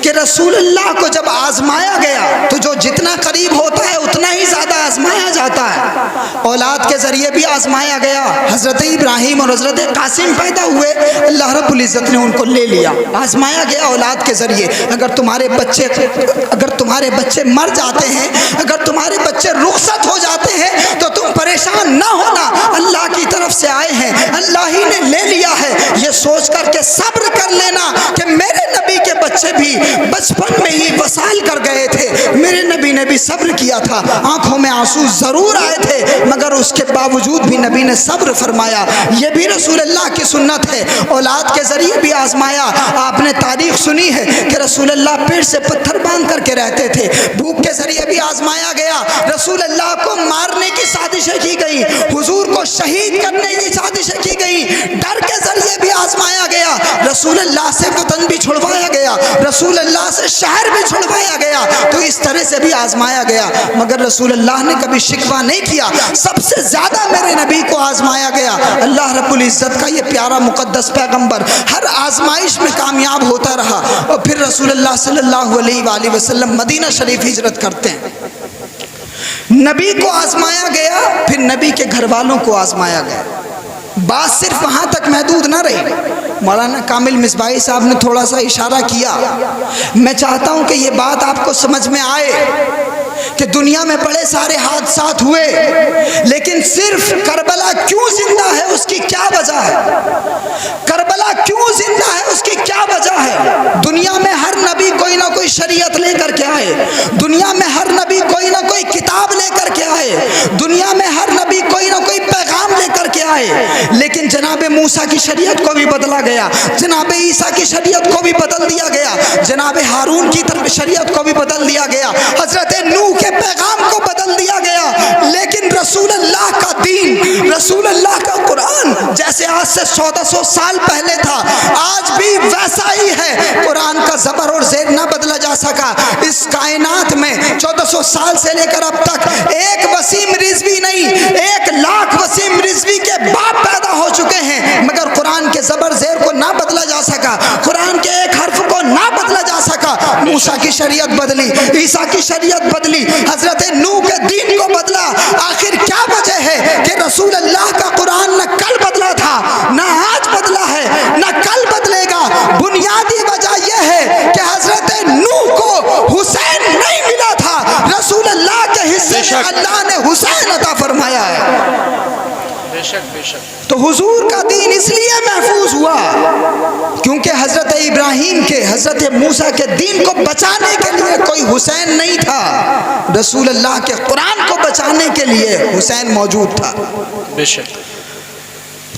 کہ رسول اللہ کو جب آزمایا گیا تو جو جتنا قریب ہوتا ہے اتنا ہی زیادہ آزمایا جاتا ہے۔ اولاد کے ذریعے بھی آزمایا گیا، حضرت ابراہیم اور حضرت قاسم پیدا ہوئے، اللہ رب العزت نے ان کو لے لیا۔ آزمایا گیا اولاد کے ذریعے۔ اگر تمہارے بچے مر جاتے ہیں، اگر تمہارے بچے رخصت ہو جاتے ہیں تو تم پریشان نہ ہونا، اللہ کی طرف سے آئے ہیں، اللہ ہی نے لے لیا ہے، یہ سوچ کر کے صبر کر لینا کہ میرے نبی کے بچے بھی بچپن میں ہی وصال کر گئے تھے، میرے نبی نے بھی بھی صبر کیا تھا، آنکھوں میں آنسو ضرور آئے تھے مگر اس کے باوجود بھی نبی نے صبر فرمایا۔ یہ بھی رسول اللہ کی سنت ہے، اولاد کے ذریعے بھی آزمایا۔ آپ نے تاریخ سنی ہے کہ رسول اللہ پیٹ سے پتھر باندھ کر کے رہتے تھے، بھوک کے ذریعے بھی آزمایا گیا، رسول اللہ کو مارنے کی سازشیں کی گئی، حضور کو شہید کرنے کی سازشیں کی گئی، ڈر کے ذریعے بھی آزمایا گیا، رسول اللہ سے وطن بھی چھڑوایا گیا، رسول اللہ سے شہر بھی چھڑوایا گیا، تو اس طرح سے بھی آزمایا گیا مگر رسول اللہ نے کبھی شکوہ نہیں کیا۔ سب سے زیادہ میرے نبی کو آزمایا گیا۔ اللہ رب العزت کا یہ پیارا مقدس پیغمبر ہر آزمائش میں کامیاب ہوتا رہا، اور پھر رسول اللہ صلی اللہ علیہ وآلہ وسلم مدینہ شریف ہجرت کرتے ہیں۔ نبی کو آزمایا گیا، پھر نبی کے گھر والوں کو آزمایا گیا۔ بات صرف وہاں تک محدود نہ رہی، مولانا کامل مصباحی صاحب نے تھوڑا سا اشارہ کیا، میں چاہتا ہوں کہ یہ بات آپ کو سمجھ میں آئے کہ دنیا میں بڑے سارے حادثات ہوئے لیکن صرف کربلا کیوں زندہ ہے اس کی کیا وجہ ہے؟ کربلا کیوں زندہ ہے اس کی کیا وجہ ہے؟ دنیا میں ہر نبی کوئی نہ کوئی شریعت لے کر کے آئے، دنیا میں ہر نبی کوئی نہ کوئی کتاب لے کر کے آئے، دنیا میں ہر نبی کوئی نہ کوئی پیغام لے کر کے آئے، لیکن جناب موسیٰ کی شریعت کو بھی بدلا گیا، جناب عیسیٰ کی شریعت کو بھی بدل دیا گیا، جناب ہارون کی طرف شریعت کو بھی بدل دیا گیا، حضرت نوح کے پیغام کو بدل دیا گیا، لیکن رسول اللہ کا دین، رسول اللہ کا قرآن جیسے آج سے 1400 سال پہلے تھا آج بھی ویسا ہی ہے۔ قرآن کا زبر اور زیر نہ بدلا جا سکا۔ اس کائنات میں 1400 سال سے لے کر اب تک ایک وسیم رضوی نہیں، 1,00,000 وسیم رضوی کے باپ پیدا ہو چکے ہیں مگر قرآن کے زبر زیر کو نہ بدلا جا سکا، قرآن کے ایک حرف کو نہ بدلا جا سکا۔ موسیٰ کی شریعت بدلی، عیسیٰ کی شریعت بدلی، حضرت نوح کے دین کو بدلا، آخر کیا وجہ ہے کہ رسول اللہ کا قرآن نہ کل بدلا تھا نہ آج بدلا ہے نہ کل بدلے گا؟ بنیادی وجہ یہ ہے کہ حضرت نوح کو حسین نہیں ملا تھا، رسول اللہ کے حصے میں اللہ نے حسین عطا فرمایا ہے۔ تو حضور کا دین اس لیے محفوظ ہوا کیونکہ حضرت ابراہیم کے، حضرت موسیٰ کے دین کو بچانے کے لیے کوئی حسین نہیں تھا، رسول اللہ کے قرآن کو بچانے کے لیے حسین موجود تھا۔ بے شک۔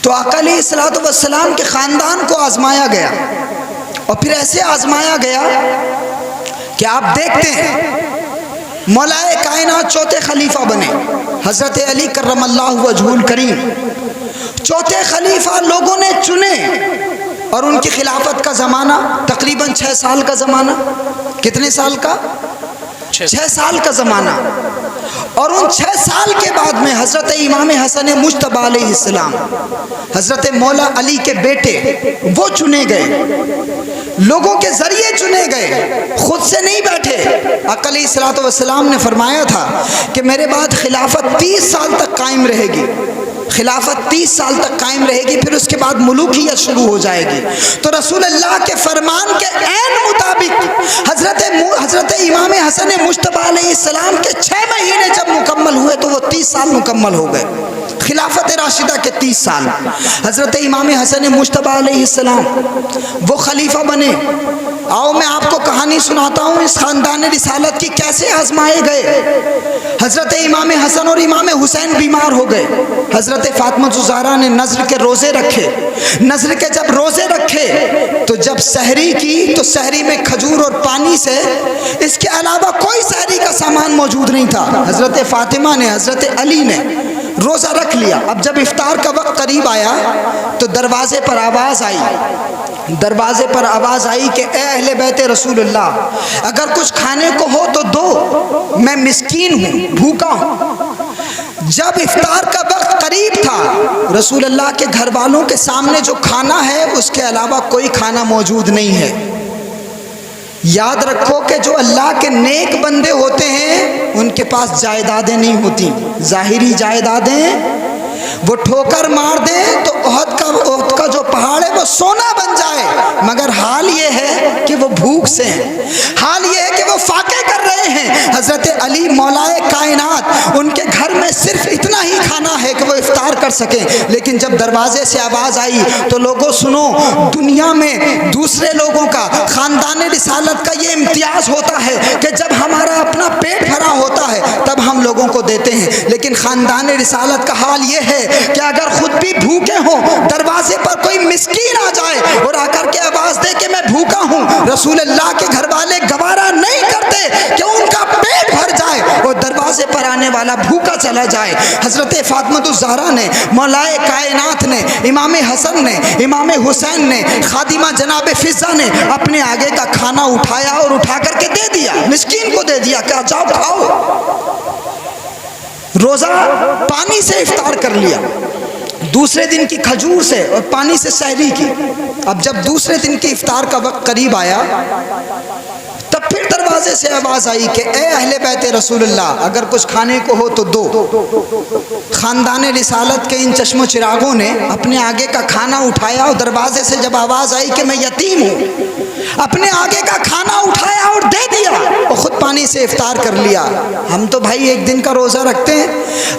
تو آقا علیہ الصلوۃ والسلام کے خاندان کو آزمایا گیا، اور پھر ایسے آزمایا گیا کہ آپ دیکھتے ہیں مولا کائنات چوتھے خلیفہ بنے، حضرت علی کرم اللہ وجہہ الکریم۔ چوتھے خلیفہ لوگوں نے چنے اور ان کی خلافت کا زمانہ تقریباً 6 سال کا زمانہ۔ کتنے سال کا؟ 6 سال کا زمانہ۔ اور ان 6 سال کے بعد میں حضرت امام حسن مجتبی علیہ السلام، حضرت مولا علی کے بیٹے، وہ چنے گئے، لوگوں کے ذریعے چنے گئے، خود سے نہیں بیٹھے۔ آقا علیہ الصلوۃ والسلام نے فرمایا تھا کہ میرے بعد خلافت 30 سال تک قائم رہے گی، خلافت 30 سال تک قائم رہے گی، پھر اس کے بعد ملوکیت شروع ہو جائے گی۔ تو رسول اللہ کے فرمان کے عین مطابق حضرت امام حسن مجتبی علیہ السلام کے 6 مہینے جب مکمل ہوئے تو وہ 30 سال مکمل ہو گئے، خلافت راشدہ کے 30 سال۔ حضرت امام حسن مجتبی علیہ السلام وہ خلیفہ بنے۔ آؤ میں آپ کو کہانی سناتا ہوں اس خاندان رسالت کی کیسے آزمائے گئے۔ حضرت امام حسن اور امام حسین بیمار ہو گئے، حضرت فاطمہ الزہرا نے نذر کے روزے رکھے، نذر کے جب روزے رکھے تو جب سحری کی تو سحری میں کھجور اور پانی سے اس کے علاوہ کوئی سحری کا سامان موجود نہیں تھا۔ حضرت فاطمہ نے، حضرت علی نے روزہ رکھ لیا۔ اب جب افطار کا وقت قریب آیا تو دروازے پر آواز آئی، دروازے پر آواز آئی کہ اے اہل بیت رسول اللہ، اگر کچھ کھانے کو ہو تو دو، میں مسکین ہوں، بھوکا ہوں۔ جب افطار کا وقت قریب تھا، رسول اللہ کے گھر والوں کے سامنے جو کھانا ہے اس کے علاوہ کوئی کھانا موجود نہیں ہے۔ یاد رکھو کہ جو اللہ کے نیک بندے ہوتے ہیں ان کے پاس جائیدادیں نہیں ہوتی، ظاہری جائیدادیں وہ ٹھوکر مار دیں تو احد کا جو پہاڑ ہے وہ سونا بن جائے، مگر حال یہ ہے کہ وہ بھوک سے ہیں، حال یہ ہے کہ وہ فاقے کر رہے ہیں۔ حضرت علی مولائے کائنات، ان کے گھر میں صرف اتنا ہی کھانا ہے کہ وہ افطار کر سکیں، لیکن جب دروازے سے آواز آئی تو لوگوں سنو، دنیا میں دوسرے لوگوں کا، خاندان رسالت کا یہ امتیاز ہوتا ہے کہ جب ہمارا اپنا پیٹ بھرا ہوتا ہے تب ہم لوگوں کو دیتے ہیں، لیکن خاندان رسالت کا حال یہ ہے کہ اگر خود بھی بھوکے ہوں، دروازے پر کوئی مسکین آ جائے اور آ کر کے آواز دے کہ میں بھوکا ہوں، رسول اللہ کے گھر والے گوارا نہیں کرتے کہ ان کا پیٹ بھر جائے اور دروازے پر آنے والا بھوکا چلا جائے۔ حضرت فاطمہ الزہرا نے، مولائے کائنات نے، امام حسن نے، امام حسین نے، خادمہ جناب فضہ نے اپنے آگے کا کھانا اٹھایا اور اٹھا کر کے دے دیا، مسکین کو دے دیا کہ جاؤ کھاؤ۔ روزہ پانی سے افطار کر لیا، دوسرے دن کی کھجور سے اور پانی سے سحری کی۔ اب جب دوسرے دن کی افطار کا وقت قریب آیا تب پھر دروازے سے آواز آئی کہ اے اہل بیت رسول اللہ، اگر کچھ کھانے کو ہو تو دو۔ خاندان رسالت کے ان چشم و چراغوں نے اپنے آگے کا کھانا اٹھایا اور دروازے سے جب آواز آئی کہ میں یتیم ہوں، اپنے آگے کا کھانا اٹھایا اور دے دیا اور خود پانی سے افطار کر لیا۔ ہم تو بھائی ایک دن کا روزہ رکھتے ہیں،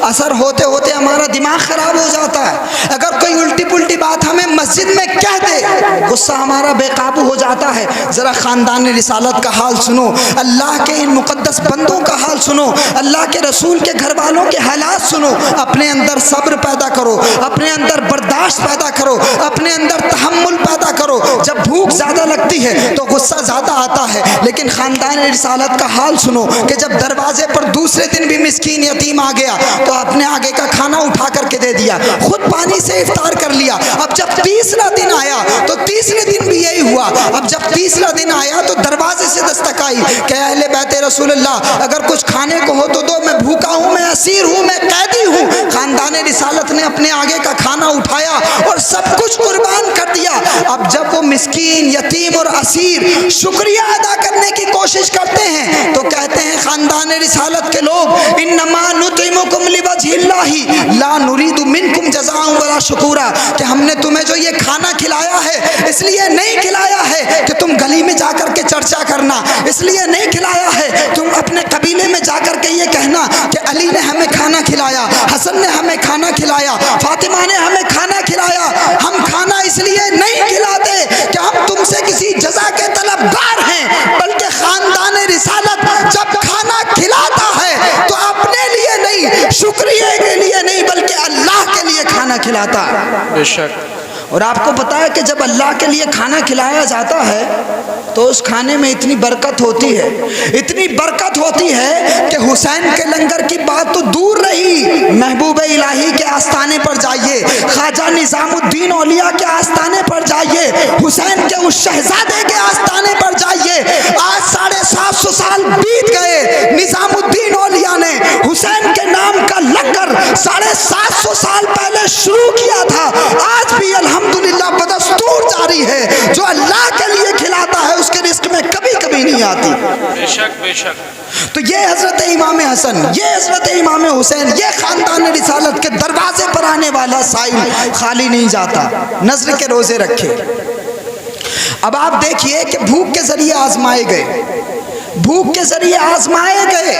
اثر ہوتے ہوتے ہمارا دماغ خراب ہو جاتا ہے، اگر کوئی الٹی پلٹی بات ہمیں مسجد میں کہہ دے غصہ ہمارا بے قابو ہو جاتا ہے۔ ذرا خاندان رسالت کا حال سنو، اللہ کے ان مقدس بندوں کا حال سنو، اللہ کے رسول کے گھر والوں کے حالات سنو۔ اپنے اندر صبر پیدا کرو، اپنے اندر برداشت پیدا کرو، اپنے اندر تحمل پیدا کرو۔ جب بھوک زیادہ لگتی ہے تو غصہ زیادہ آتا ہے، لیکن خاندان رسالت کا حال سنو کہ جب دروازے پر دوسرے دن بھی مسکین یتیم آ گیا تو اپنے آگے کا کھانا اٹھا کر کے دے دیا، خود پانی سے افطار کر لیا۔ اب جب تیسرا دن آیا تو تیسرے دن بھی یہی ہوا۔ اب جب تیسرا دن آیا تو دروازے سے دستک آئی کہ اہل بیت رسول اللہ، اگر کچھ کھانے کو ہو تو دو، میں بھوکا ہوں، میں اسیر ہوں، میں قیدی ہوں۔ خاندان رسالت نے اپنے آگے کا کھانا اٹھایا اور سب کچھ قربان کر دیا۔ اب جب وہ مسکین، یتیم اور اسیر شکریہ ادا کرنے کی کوشش کرتے ہیں تو کہتے ہیں خاندان رسالت کے لوگ، انما نطعمکم لوجہ اللہ لا نرید منکم جزاء ولا شکورا، کہ ہم نے تمہیں جو یہ کھانا کھلایا ہے اس لیے نہیں کھلایا ہے کہ تم گلی میں جا کر کے چرچا کرنا، اس لیے نہیں کھلایا ہے تم اپنے قبیلے میں جا کر کے یہ کہنا کہ علی نے ہمیں کھانا کھلایا، حسن نے ہمیں کھانا کھلایا، فاطمہ نے ہمیں کھانا کھلایا۔ ہم کھانا اس لیے نہیں کھلاتے کہ ہم تم سے کسی جزا کے طلبگار ہیں، بلکہ خاندان رسالت جب کھانا کھلاتا ہے تو اپنے لیے نہیں، شکریہ کے لیے نہیں، بلکہ اللہ کے لیے کھانا کھلاتا ہے۔ بے شک۔ اور آپ کو پتا ہے کہ جب اللہ کے لیے کھانا کھلایا جاتا ہے تو اس کھانے میں اتنی برکت ہوتی ہے، اتنی برکت ہوتی ہے کہ حسین کے لنگر کی بات تو دور رہی، محبوب الہی کے آستانے پر جائیے، خواجہ نظام الدین اولیاء کے آستانے پر جائیے، حسین کے اس شہزادے کے آستانے پر جائیے۔ آج 750 سال بیت گئے، نظام الدین اولیاء نے حسین کے نام کا لنگر 750 سال پہلے شروع کیا تھا، آج بھی الحمدللہ بدستور جاری ہے۔ جو اللہ کے لیے کھلاتا ہے اس کے رزق میں کبھی کبھی نہیں آتی۔ بے شک بے شک۔ تو یہ حضرت امام حسن، یہ حضرت امام حسین، یہ خاندان رسالت کے دروازے پر آنے والا سائل خالی نہیں جاتا، نذر کے روزے رکھے۔ اب آپ دیکھیے کہ بھوک کے ذریعے آزمائے گئے، بھوک کے ذریعے آزمائے گئے،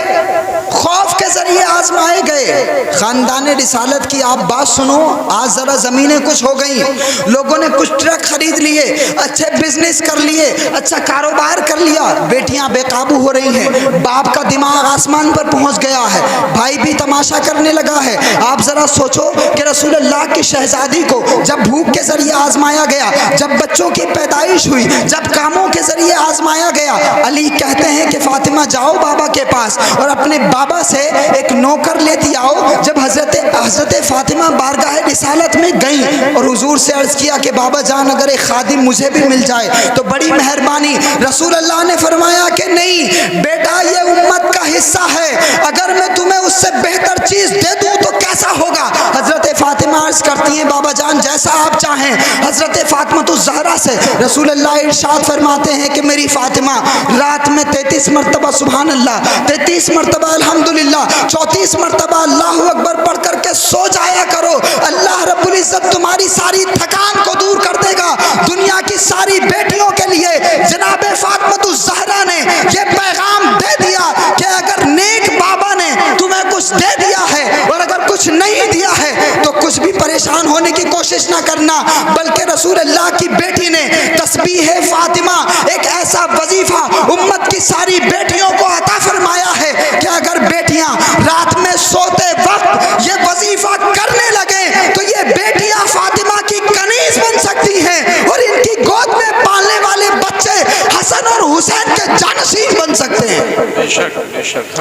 خوف کے ذریعے آزمائے گئے۔ خاندان رسالت کی آپ بات سنو، آج ذرا زمینیں کچھ ہو گئیں، لوگوں نے کچھ ٹرک خرید لیے، اچھے بزنس کر لیے، اچھا کاروبار کر لیا، بیٹیاں بے قابو ہو رہی ہیں، باپ کا دماغ آسمان پر پہنچ گیا ہے، بھائی بھی تماشا کرنے لگا ہے۔ آپ ذرا سوچو کہ رسول اللہ کی شہزادی کو جب بھوک کے ذریعے آزمایا گیا، جب بچوں کی پیدائش ہوئی، جب کاموں کے ذریعے آزمایا گیا، علی کہتے ہیں کہ فاطمہ جاؤ بابا کے پاس اور اپنے بابا سے ایک نوکر لیتی آؤ۔ جب حضرت فاطمہ بارگاہ رسالت میں گئیں اور حضور سے عرض کیا کہ بابا جان اگر ایک خادم مجھے بھی مل جائے تو بڑی مہربانی۔ رسول اللہ نے فرمایا کہ نہیں بیٹا، یہ امت کا حصہ ہے، اگر میں تمہیں اس سے بہتر چیز دے دوں تو کیسا ہوگا؟ حضرت فاطمہ عرض کرتی ہیں بابا جان جیسا آپ چاہیں۔ حضرت فاطمہ الزہرا سے رسول اللہ ارشاد فرماتے ہیں کہ میری فاطمہ رات میں 33 مرتبہ سبحان اللہ، 33 مرتبہ الحمدللہ، 34 مرتبہ اللہ اکبر پڑھ کر کے سو جایا کرو، اللہ رب العزت تمہاری ساری تھکان کو دور کر دے گا۔ دنیا کی ساری بیٹیاں کی کوشش نہ کرنا، بلکہ رسول اللہ کی بیٹی نے تسبیح فاطمہ ایک ایسا وظیفہ امت کی ساری بیٹیوں کو عطا فرمایا ہے کہ اگر بیٹیاں رات میں سوتے وقت یہ وظیفہ کرنے لگیں تو یہ بیٹیاں فاطمہ کی کنیز بن سکتی ہیں اور ان کی گود میں پالنے والے بچے حسن اور حسین کے جانشین بن سکتے ہیں۔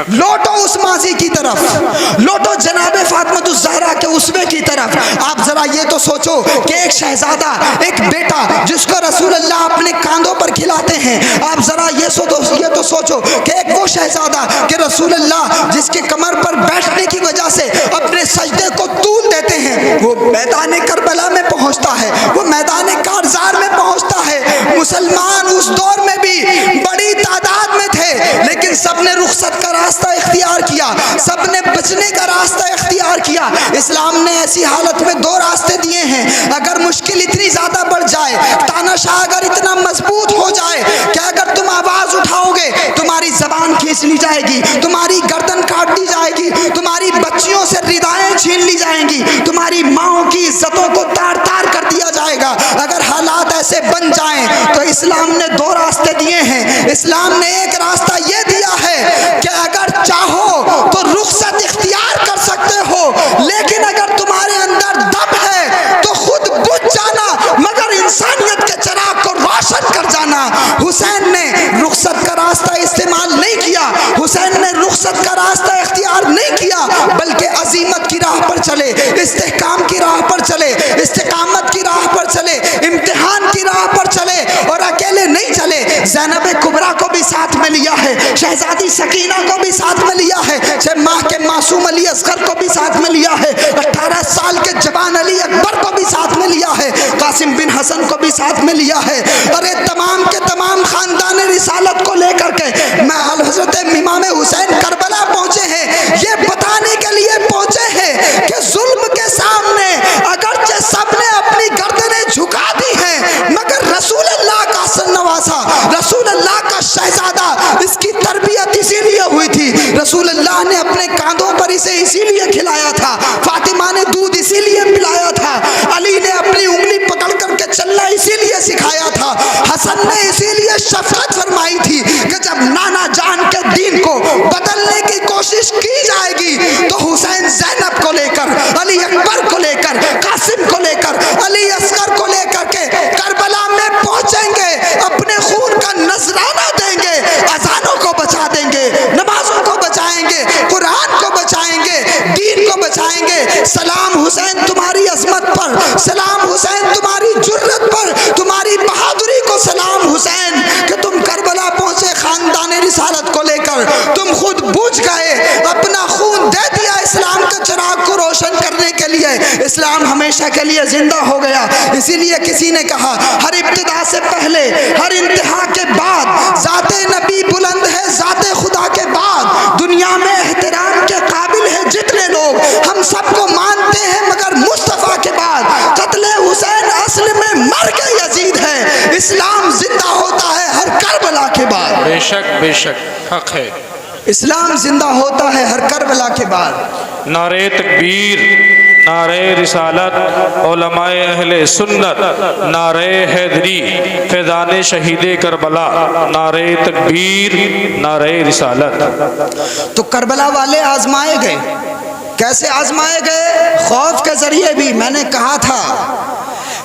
لوٹو اس ماضی کی طرف، لوٹو جناب فاطمہ الزہرا کے اسوے کی طرف۔ آپ ذرا یہ تو سوچو کہ ایک شہزادہ، ایک بیٹا جس کو رسول اللہ اپنے کاندھوں پر کھلاتے ہیں، آپ ذرا یہ تو سوچو کہ ایک وہ شہزادہ کہ رسول اللہ جس کے کمر پر بیٹھنے کی وجہ سے اپنے سجدے کو طول دیتے ہیں، وہ میدان کربلا میں پہنچتا ہے، وہ میدان کارزار میں پہنچتا ہے۔ مسلمان اس دور میں بھی بڑی تعداد میں تھے، لیکن سب نے رخصت کا راستہ اختیار کیا، سب نے بچنے کا راستہ اختیار کیا۔ اسلام نے ایسی حالت میں دو راستے دیے ہیں، اگر مشکل اتنی زیادہ بڑھ جائے، تاناشاہ اگر اتنا مضبوط ہو جائے کہ اگر تم آواز اٹھاؤ گے تمہاری زبان کھینچ لی جائے گی، تمہاری گردن کاٹ دی جائے گی، تمہاری بچیوں سے ردائیں چھین لی جائیں گی، تمہاری ماؤں کی عزتوں کو تار تار کر دیا جائے گا۔ اگر حالات ایسے بن جائیں تو اسلام نے دو راستے دیے ہیں۔ اسلام نے ایک راستہ یہ دیا ہے کہ اگر چاہو تو رخصت اختیار کر سکتے ہو، لیکن اگر تمہارے اندر دم ہے تو خود بجھ جانا، مگر انسانیت کے چراغ کو روشن کر جانا۔ حسین نے رخصت کا راستہ استعمال نہیں کیا، حسین نے رخصت کا راستہ اختیار نہیں کیا، بلکہ عزیمت کی راہ پر چلے، استحکام کی راہ پر چلے، استقامت کی راہ پر چلے، امتحان کی راہ پر چلے، اور اکیلے نہیں چلے۔ زینب کبریٰ کو بھی ساتھ میں لیا ہے، شہزادی سکینہ کو بھی ساتھ میں لیا ہے، 6 ماہ کے معصوم علی اصغر کو بھی ساتھ میں لیا ہے، 18 سال کے جوان علی اکبر کو بھی ساتھ میں لیا ہے، قاسم بن حسن کو بھی ساتھ میں لیا ہے۔ اور یہ تمام کے تمام خاندان رسالت کو لے کر کے میں حضرت امام حسین کربلا پہنچے ہیں، یہ بتانے کے لیے پہنچے ہیں کہ ظلم کے سامنے اگرچہ سب نے اپنی گردنیں جھکا دی ہیں، مگر رسول اللہ کا حسن نواسا، رسول اللہ کا شہزادہ، اس کی تربیت اسی لیے ہوئی تھی، رسول اللہ نے اپنے کاندھوں پر اسے اسی لیے کھلایا تھا، فاطمہ نے دودھ اسی لیے پلایا تھا، علی نے اپنی انگلی پکڑ کر کے چلنا اسی لیے سکھایا تھا، حسن نے اسی لیے شفقت فرمائی تھی کہ جب نانا جان کے دین کو بدلنے کی کوشش کی جائے گی تو حسین زینب کو لے کر، علی اکبر کو لے کر، قاسم کو لے کر، علی اصغر کو لے کر کے کربلا میں پہنچیں گے، اپنے خون کا نذرانہ دیں گے، اذانوں کو بچا دیں گے، نمازوں کو بچائیں گے، قرآن کو بچائیں گے، دین کو بچائیں گے۔ سلام حسین تمہاری عظمت پر، سلام حسین تمہاری جرت پر، تمہاری بہادری کو سلام حسین کہ تم کربلا پہنچے خاندان رسالت کو لے کر، تم خود بجھ گئے، اپنا خون دے دیا اسلام کے چراغ کو روشن کرنے کے لیے، اسلام ہمیشہ کے لیے زندہ ہو گیا۔ اسی لیے کسی نے کہا ہر ابتدا سے پہلے، ہر انتہا کے بعد ذات نبی بلند ہے، ذات خدا کے بعد دنیا میں احترام کے قابل ہے جتنے لوگ، ہم سب کو مانتے ہیں، مگر مصطفیٰ کے بعد قتل حسین اصل میں مرگ یزید ہے۔ اسلام زندہ ہوتا ہے ہر کربلا کے بعد، بے شک بے شک حق ہے۔ اسلام زندہ ہوتا ہے ہر کربلا کے بعد۔ نعرہ تکبیر، نعرہ رسالت، علماء اہل سنت، نعرہ حیدری، فیضان شہید کربلا، نعرہ تکبیر، نعرہ رسالت۔ تو کربلا والے آزمائے گئے، کیسے آزمائے گئے؟ خوف کے ذریعے بھی۔ میں نے کہا تھا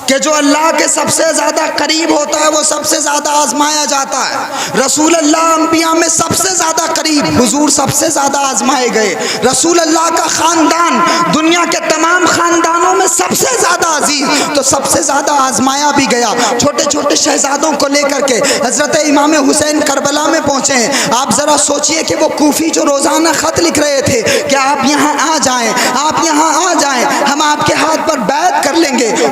کہ جو اللہ کے سب سے زیادہ قریب ہوتا ہے وہ سب سے زیادہ آزمایا جاتا ہے۔ رسول اللہ انبیاء میں سب سے زیادہ قریب، حضور سب سے زیادہ آزمائے گئے۔ رسول اللہ کا خاندان دنیا کے تمام خاندانوں میں سب سے زیادہ عزیز، تو سب سے زیادہ آزمایا بھی گیا۔ چھوٹے چھوٹے شہزادوں کو لے کر کے حضرت امام حسین کربلا میں پہنچے ہیں۔ آپ ذرا سوچئے کہ وہ کوفی جو روزانہ خط لکھ رہے تھے کہ آپ یہاں آ جائیں، آپ یہاں آ جائیں، ہم آپ کے ہاتھ پر بیعت کر لیں گے،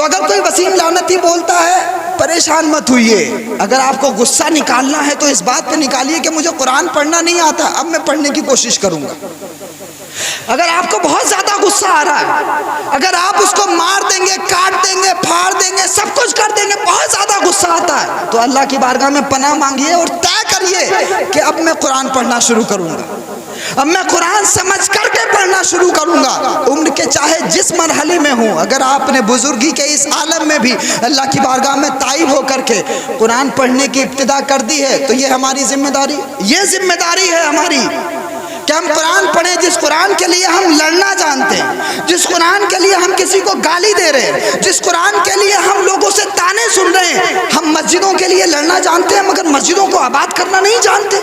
تو اگر کوئی وسیم لعنتی بولتا ہے پریشان مت ہوئیے. اگر آپ کو غصہ نکالنا ہے تو اس بات پہ نکالیے کہ مجھے قرآن پڑھنا نہیں آتا, اب میں پڑھنے کی کوشش کروں گا. اگر آپ کو بہت زیادہ غصہ آ رہا ہے, اگر آپ اس کو مار دیں گے, کاٹ دیں گے, پھاڑ دیں گے, سب کچھ کر دیں گے, بہت زیادہ غصہ آتا ہے, تو اللہ کی بارگاہ میں پناہ مانگیے اور طے کریے کہ اب میں قرآن پڑھنا شروع کروں گا, اب میں قرآن سمجھ کر کے پڑھنا شروع کروں گا. عمر کے چاہے جس مرحلے میں ہوں, اگر آپ نے بزرگی کے اس عالم میں بھی اللہ کی بارگاہ میں تائب ہو کر کے قرآن پڑھنے کی ابتدا کر دی ہے, تو یہ ہماری ذمہ داری, یہ ذمہ داری ہے ہماری کہ ہم قرآن پڑھیں جس قرآن کے لیے ہم لڑنا جانتے ہیں, جس قرآن کے لیے ہم کسی کو گالی دے رہے ہیں, جس قرآن کے لیے ہم لوگوں سے تانے سن رہے ہیں. ہم مسجدوں کے لیے لڑنا جانتے ہیں مگر مسجدوں کو آباد کرنا نہیں جانتے.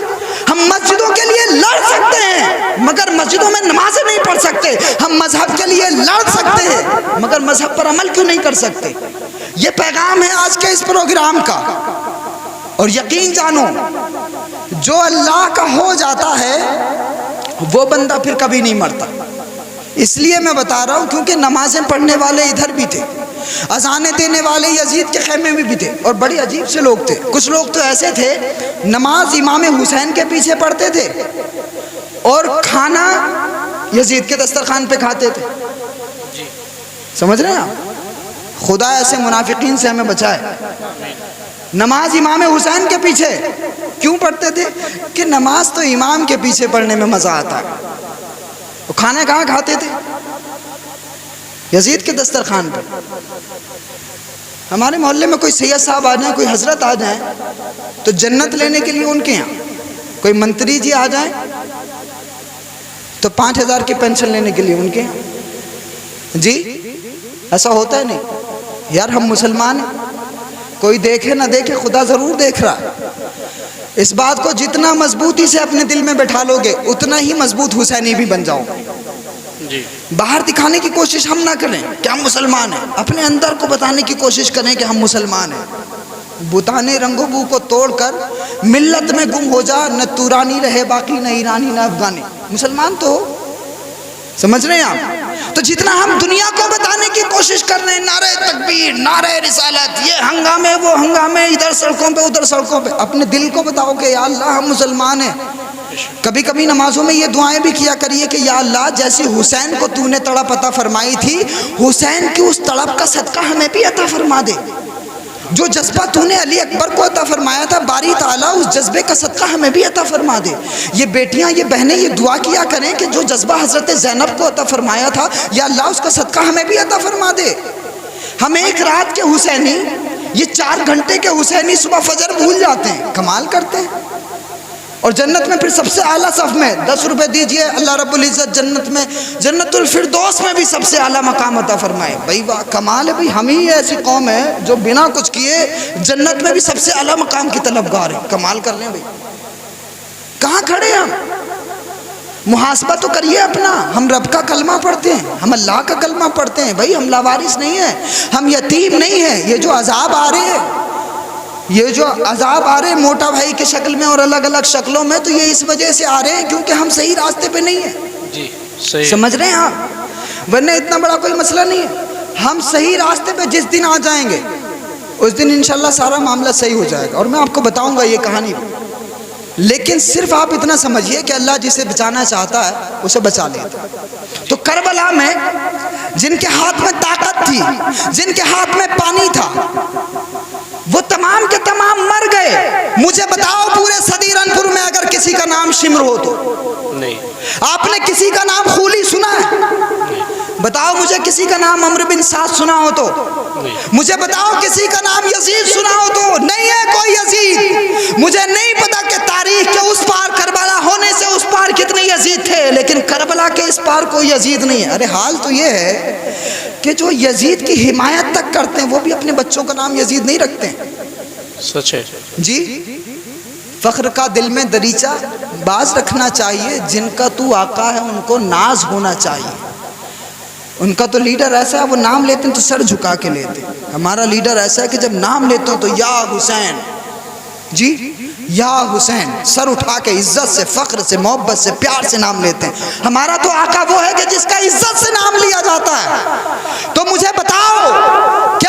ہم مسجدوں کے لیے لڑ سکتے ہیں مگر مسجدوں میں نمازیں نہیں پڑھ سکتے. ہم مذہب کے لیے لڑ سکتے ہیں مگر مذہب پر عمل کیوں نہیں کر سکتے. یہ پیغام ہے آج کے اس پروگرام کا. اور یقین جانو, جو اللہ کا ہو جاتا ہے وہ بندہ پھر کبھی نہیں مرتا. اس لیے میں بتا رہا ہوں کیونکہ نمازیں پڑھنے والے ادھر بھی تھے, اذانیں دینے والے یزید کے خیمے میں بھی تھے, اور بڑی عجیب سے لوگ تھے. کچھ لوگ تو ایسے تھے نماز امام حسین کے پیچھے پڑھتے تھے اور کھانا یزید کے دسترخوان پہ کھاتے تھے. سمجھ رہے ہیں آپ؟ خدا ایسے منافقین سے ہمیں بچائے. نماز امام حسین کے پیچھے کیوں پڑھتے تھے؟ کہ نماز تو امام کے پیچھے پڑھنے میں مزہ آتا ہے. وہ کھانا کہاں کھاتے تھے؟ یزید کے دسترخوان پہ. ہمارے محلے میں کوئی سید صاحب آ جائیں, کوئی حضرت آ جائیں, تو جنت لینے کے لیے ان کے یہاں کوئی منتری جی آ جائیں تو 5,000 کی پینشن لینے کے لیے ان کے یہاں. جی ایسا ہوتا ہے نہیں یار, ہم مسلمان ہیں, کوئی دیکھے نہ دیکھے خدا ضرور دیکھ رہا ہے. اس بات کو جتنا مضبوطی سے اپنے دل میں بٹھا لو گے اتنا ہی مضبوط حسینی بھی بن جاؤ. جی باہر دکھانے کی کوشش ہم نہ کریں کہ ہم مسلمان ہیں, اپنے اندر کو بتانے کی کوشش کریں کہ ہم مسلمان ہیں. بتانے رنگ و بو کو توڑ کر ملت میں گم ہو جا, نہ تورانی رہے باقی, نہ ایرانی نہ افغانی, مسلمان تو ہو. سمجھ رہے ہیں آپ؟ تو جتنا ہم دنیا کو بتانے کی کوشش کر رہے ہیں, نعرہ تکبیر, نعرہ رسالت, یہ ہنگامے وہ ہنگامے, ادھر سڑکوں پہ ادھر سڑکوں پہ, اپنے دل کو بتاؤ کہ یا اللہ ہم مسلمان ہیں. کبھی کبھی نمازوں میں یہ دعائیں بھی کیا کریے کہ یا اللہ جیسی حسین کو تو نے تڑپ عطا فرمائی تھی, حسین کی اس تڑپ کا صدقہ ہمیں بھی عطا فرما دے. جو جذبہ تو نے علی اکبر کو عطا فرمایا تھا, باری تعالیٰ اس جذبے کا صدقہ ہمیں بھی عطا فرما دے. یہ بیٹیاں, یہ بہنیں یہ دعا کیا کریں کہ جو جذبہ حضرت زینب کو عطا فرمایا تھا, یا اللہ اس کا صدقہ ہمیں بھی عطا فرما دے. ہم ایک رات کے حسینی, یہ 4 گھنٹے کے حسینی صبح فجر بھول جاتے ہیں, کمال کرتے ہیں. اور جنت میں پھر سب سے اعلیٰ صف میں 10 روپے دیجئے, اللہ رب العزت جنت میں جنت الفردوس میں بھی سب سے اعلیٰ مقام عطا فرمائے. بھائی واہ کمال ہے بھائی, ہم ہی ایسی قوم ہے جو بنا کچھ کیے جنت میں بھی سب سے اعلیٰ مقام کی طلبگار ہے. کمال کر لیں بھائی. کہاں کھڑے ہم؟ محاسبہ تو کریے اپنا. ہم رب کا کلمہ پڑھتے ہیں, ہم اللہ کا کلمہ پڑھتے ہیں بھائی, ہم لاوارث نہیں ہیں, ہم یتیم نہیں ہیں. یہ جو عذاب آ رہے ہیں, یہ جو عذاب آ رہے ہیں موٹا بھائی کی شکل میں اور الگ الگ شکلوں میں, تو یہ اس وجہ سے آ رہے ہیں کیونکہ ہم صحیح راستے پہ نہیں ہیں. جی صحیح. سمجھ رہے ہیں آپ؟ ورنہ اتنا بڑا کوئی مسئلہ نہیں ہے. ہم صحیح راستے پہ جس دن آ جائیں گے اس دن انشاءاللہ سارا معاملہ صحیح ہو جائے گا, اور میں آپ کو بتاؤں گا یہ کہانی. لیکن صرف آپ اتنا سمجھیے کہ اللہ جسے بچانا چاہتا ہے اسے بچا لیتا. تو کربلا میں جن کے ہاتھ میں طاقت تھی, جن کے ہاتھ میں پانی تھا, وہ تمام کے تمام مر گئے. مجھے بتاؤ پورے صدیرن پور میں اگر کسی کا نام شمر ہو تو نہیں. آپ نے کسی کا نام خولی سنا ہے؟ بتاؤ مجھے کسی کا نام عمرو بن سعد سنا ہو تو؟ مجھے بتاؤ کسی کا نام یزید سنا ہو تو؟ نہیں ہے کوئی یزید. مجھے نہیں پتا کہ تاریخ کے اس پار کربلا ہونے سے اس پار کتنے یزید تھے, لیکن کربلا کے اس پار کوئی یزید نہیں ہے. ارے حال تو یہ ہے کہ جو یزید کی حمایت تک کرتے ہیں وہ بھی اپنے بچوں کا نام یزید نہیں رکھتے ہیں. سچ ہے جی. فخر کا دل میں دریچہ باز رکھنا چاہیے, جن کا تو آقا ہے ان کو ناز ہونا چاہیے. ان کا تو لیڈر ایسا ہے, وہ نام لیتے ہیں تو سر جھکا کے لیتے. ہمارا لیڈر ایسا ہے کہ جب نام لیتے ہیں تو یا حسین, جی یا حسین, سر اٹھا کے عزت سے, فخر سے, محبت سے, پیار سے نام لیتے ہیں. ہمارا تو آقا وہ ہے کہ جس کا عزت سے نام لیا جاتا ہے. تو مجھے بتاؤ کہ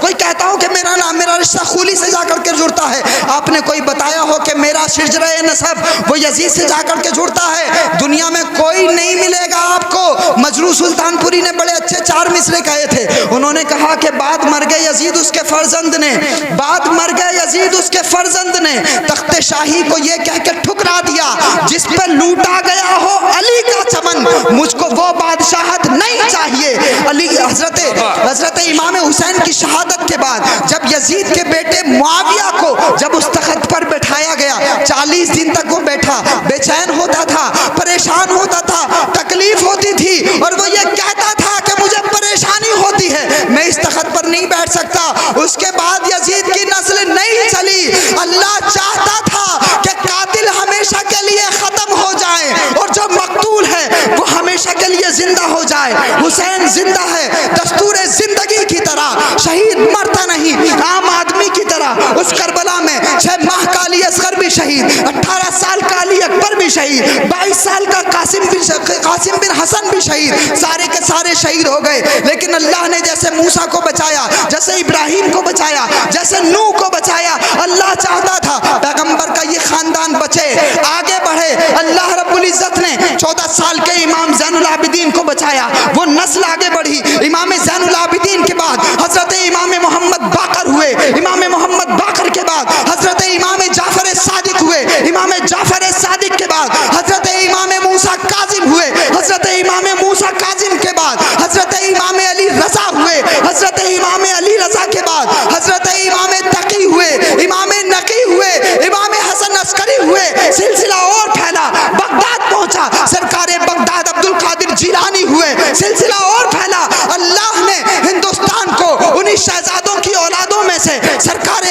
کوئی کہتا ہو کہ میرا رشتہ خولی سے جا کر کے جڑتا ہے. آپ نے کوئی بتایا ہو کہ میرا شجرہ نسب وہ یزید سے جا کر کے جڑتا ہے. دنیا میں کوئی نہیں ملے گا آپ کو. مجروح سلطان پوری نے بڑے اچھے 4 مصرے کہے تھے. انہوں نے کہا کہ بعد مر گئے یزید اس کے فرزند نے, بعد مر گئے یزید اس کے فرزند نے, تخت شاہی کو یہ کہہ کے ٹھکرا دیا جس پہ لوٹا گیا ہو علی کا چمن, مجھ کو وہ بادشاہت نہیں چاہیے. علی حضرت امام حسین کی شہادت کے بعد جب یزید کے بیٹے معاویہ کو جب اس تخت پر بٹھایا گیا, 40 دن تک وہ بیٹھا, بے چین ہوتا تھا, پریشان ہوتا تھا, تکلیف ہوتی تھی, اور وہ یہ کہتا تھا کہ مجھے پریشانی ہوتی ہے, میں اس تخت پر نہیں بیٹھ سکتا. اس کے بعد یزید کی نسل نہیں چلی. اللہ چاہتا تھا کہ قاتل ہمیشہ کے لیے ختم ہو جائے اور جو مقتول ہے وہ ہمیشہ کے لیے زندہ ہو جائے. حسین زندہ ہے دستور زندگی کی طرح, شہید مرتا نہیں, عام آدمی کی طرح. اس کربلا میں 6 ماہ کا علی اصغر بھی شہید, 18 سال کا علی اکبر بھی شہید, 22 سال کا قاسم بن حسن بھی شہید, سارے کے سارے شہید ہو گئے. لیکن اللہ نے جیسے موسیٰ کو بچایا, جیسے ابراہیم کو بچایا, جیسے نوح کو بچایا, اللہ چاہتا تھا پیغمبر کا یہ خاندان بچے, آگے بڑھے. اللہ رب العزت نے 14 سال کے امام زین العابدین کو بچایا, وہ نسل آگے بڑھی. امام زین العابدین کے بعد حضرت امام محمد باقر ہوئے, امام محمد باقر کے بعد حضرت امام جعفر صادق ہوئے, امام جعفر صادق کے بعد حضرت امام موسیٰ کاظم ہوئے, حضرت امام موسیٰ کاظم کے بعد حضرت امام علی رضا ہوئے, حضرت امام علی رضا کے بعد حضرت امام تقی ہوئے, امام نقی ہوئے, امام حسن عسکری ہوئے. سلسلہ اور پھیلا, بغداد پہنچا, سرکار بغداد عبد القادر جیلانی ہوئے. سلسلہ اور پھیلا. اللہ نے ہندوستان کو انہی شہزادوں کی اولادوں میں سے سرکار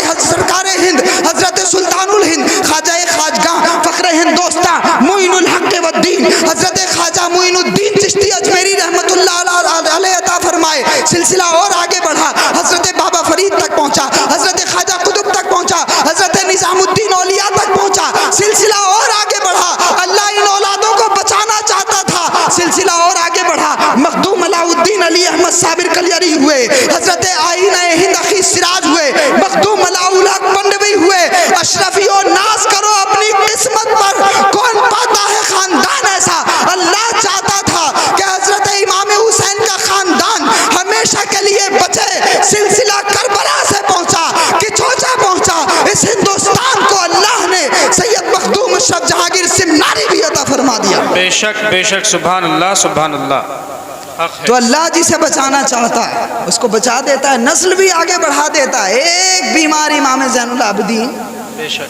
ہند حضرت سلطان الہند خواجہ خواجگاہ فخر ہندوستان معین الحق والدین حضرت خواجہ معین الدین چشتی اجمیری رحمت اللہ علیہ عطا فرمائے. سلسلہ اور آگے بڑھا, حضرت بابا فرید تک پہنچا, حضرت خواجہ قطب تک پہنچا, حضرت نظام الدین اولیاء تک پہنچا. سلسلہ اور آگے بڑھا. اللہ ان اولادوں کو بچانا چاہتا تھا. سلسلہ اور آگے بڑھا. مخدوم علاء الدین علی احمد صابر کلیری ہوئے, حضرت آئینہ ہند اخی سراج ہوئے, مخدوم علاء الحق پنڈوی ہوئے. اشرفی و ناز کرو اپنی قسمت پر, کون پاتا ہے خاندان ایسا. اللہ چاہتا تھا کہ حضرت امام حسین کا خاندان ہمیشہ کے لیے بچے. سلسلہ کربلا سے پہنچا, کچوچا پہنچا. اس ہندوستان کو اللہ نے سید مخدوم اشرف جہانگیر سمناری بھی عطا فرما دیا. بے شک سبحان اللہ سبحان اللہ. تو اللہ جسے بچانا چاہتا ہے اس کو بچا دیتا ہے, نسل بھی آگے بڑھا دیتا ہے. ایک بیمار امام زین العابدین,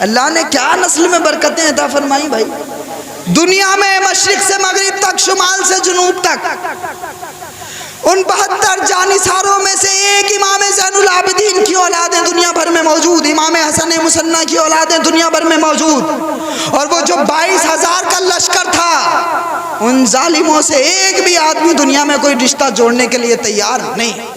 اللہ نے کیا نسل میں برکتیں عطا فرمائی بھائی. دنیا میں مشرق سے مغرب تک, شمال سے جنوب تک, ان 72 جانثاروں میں سے ایک امام زین العابدین کی اولادیں دنیا بھر میں موجود, امام حسن مصنع کی اولادیں دنیا بھر میں موجود. اور وہ جو 22,000 کا لشکر تھا, ان ظالموں سے ایک بھی آدمی دنیا میں کوئی رشتہ جوڑنے کے لیے تیار نہیں.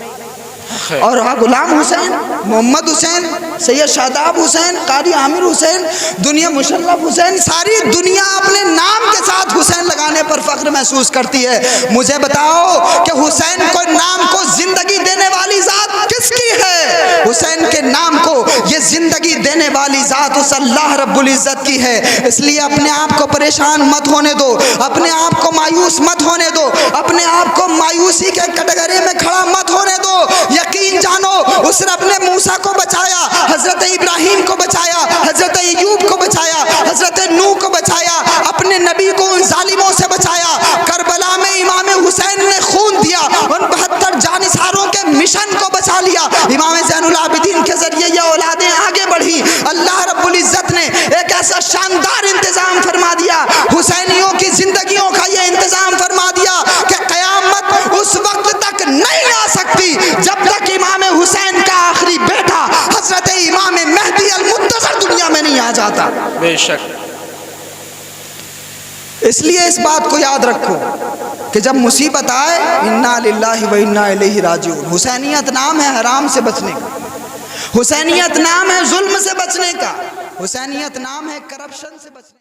اور غلام حسین, محمد حسین, سید شاداب حسین, قاری عامر حسین, دنیا مشرف حسین, ساری دنیا اپنے نام کے ساتھ حسین لگانے پر فخر محسوس کرتی ہے. مجھے بتاؤ کہ حسین کو نام کو زندگی دینے والی ذات کس کی ہے؟ حسین کے نام کو یہ زندگی دینے والی ذات اس اللہ رب العزت کی ہے. اس لیے اپنے آپ کو پریشان مت ہونے دو, اپنے آپ کو مایوس مت ہونے دو, اپنے آپ کو مایوسی کے کٹگرے میں کھڑا مت ہونے دو. یقین جانو اس رب نے موسیٰ کو بچایا, حضرت ابراہیم کو بچایا, حضرت ایوب کو بچایا, حضرت نوح کو بچایا, اپنے نبی کو ان ظالموں سے بچایا. کربلا میں امام حسین نے خون دیا, ان 72 جانثاروں کے مشن کو بچا لیا. امام زین العابدین کے ذریعے یہ اولادیں آگے بڑھی. اللہ رب العزت نے ایک ایسا شاندار انتظام فرما دیا, حسینیوں کی زندگیوں کا یہ انتظام فرما دیا کہ قیامت اس وقت تک نہیں آ سکتی جب تک امام حسین کا آخری بیٹا حضرت امام مہدی المنتظر دنیا میں نہیں آ جاتا. بے شک. اس لیے اس بات کو یاد رکھو کہ جب مصیبت آئے, انا للہ و انا الیہ راجعون. حسینیت نام ہے حرام سے بچنے کا, حسینیت نام ہے ظلم سے بچنے کا, حسینیت نام ہے کرپشن سے بچنے کا.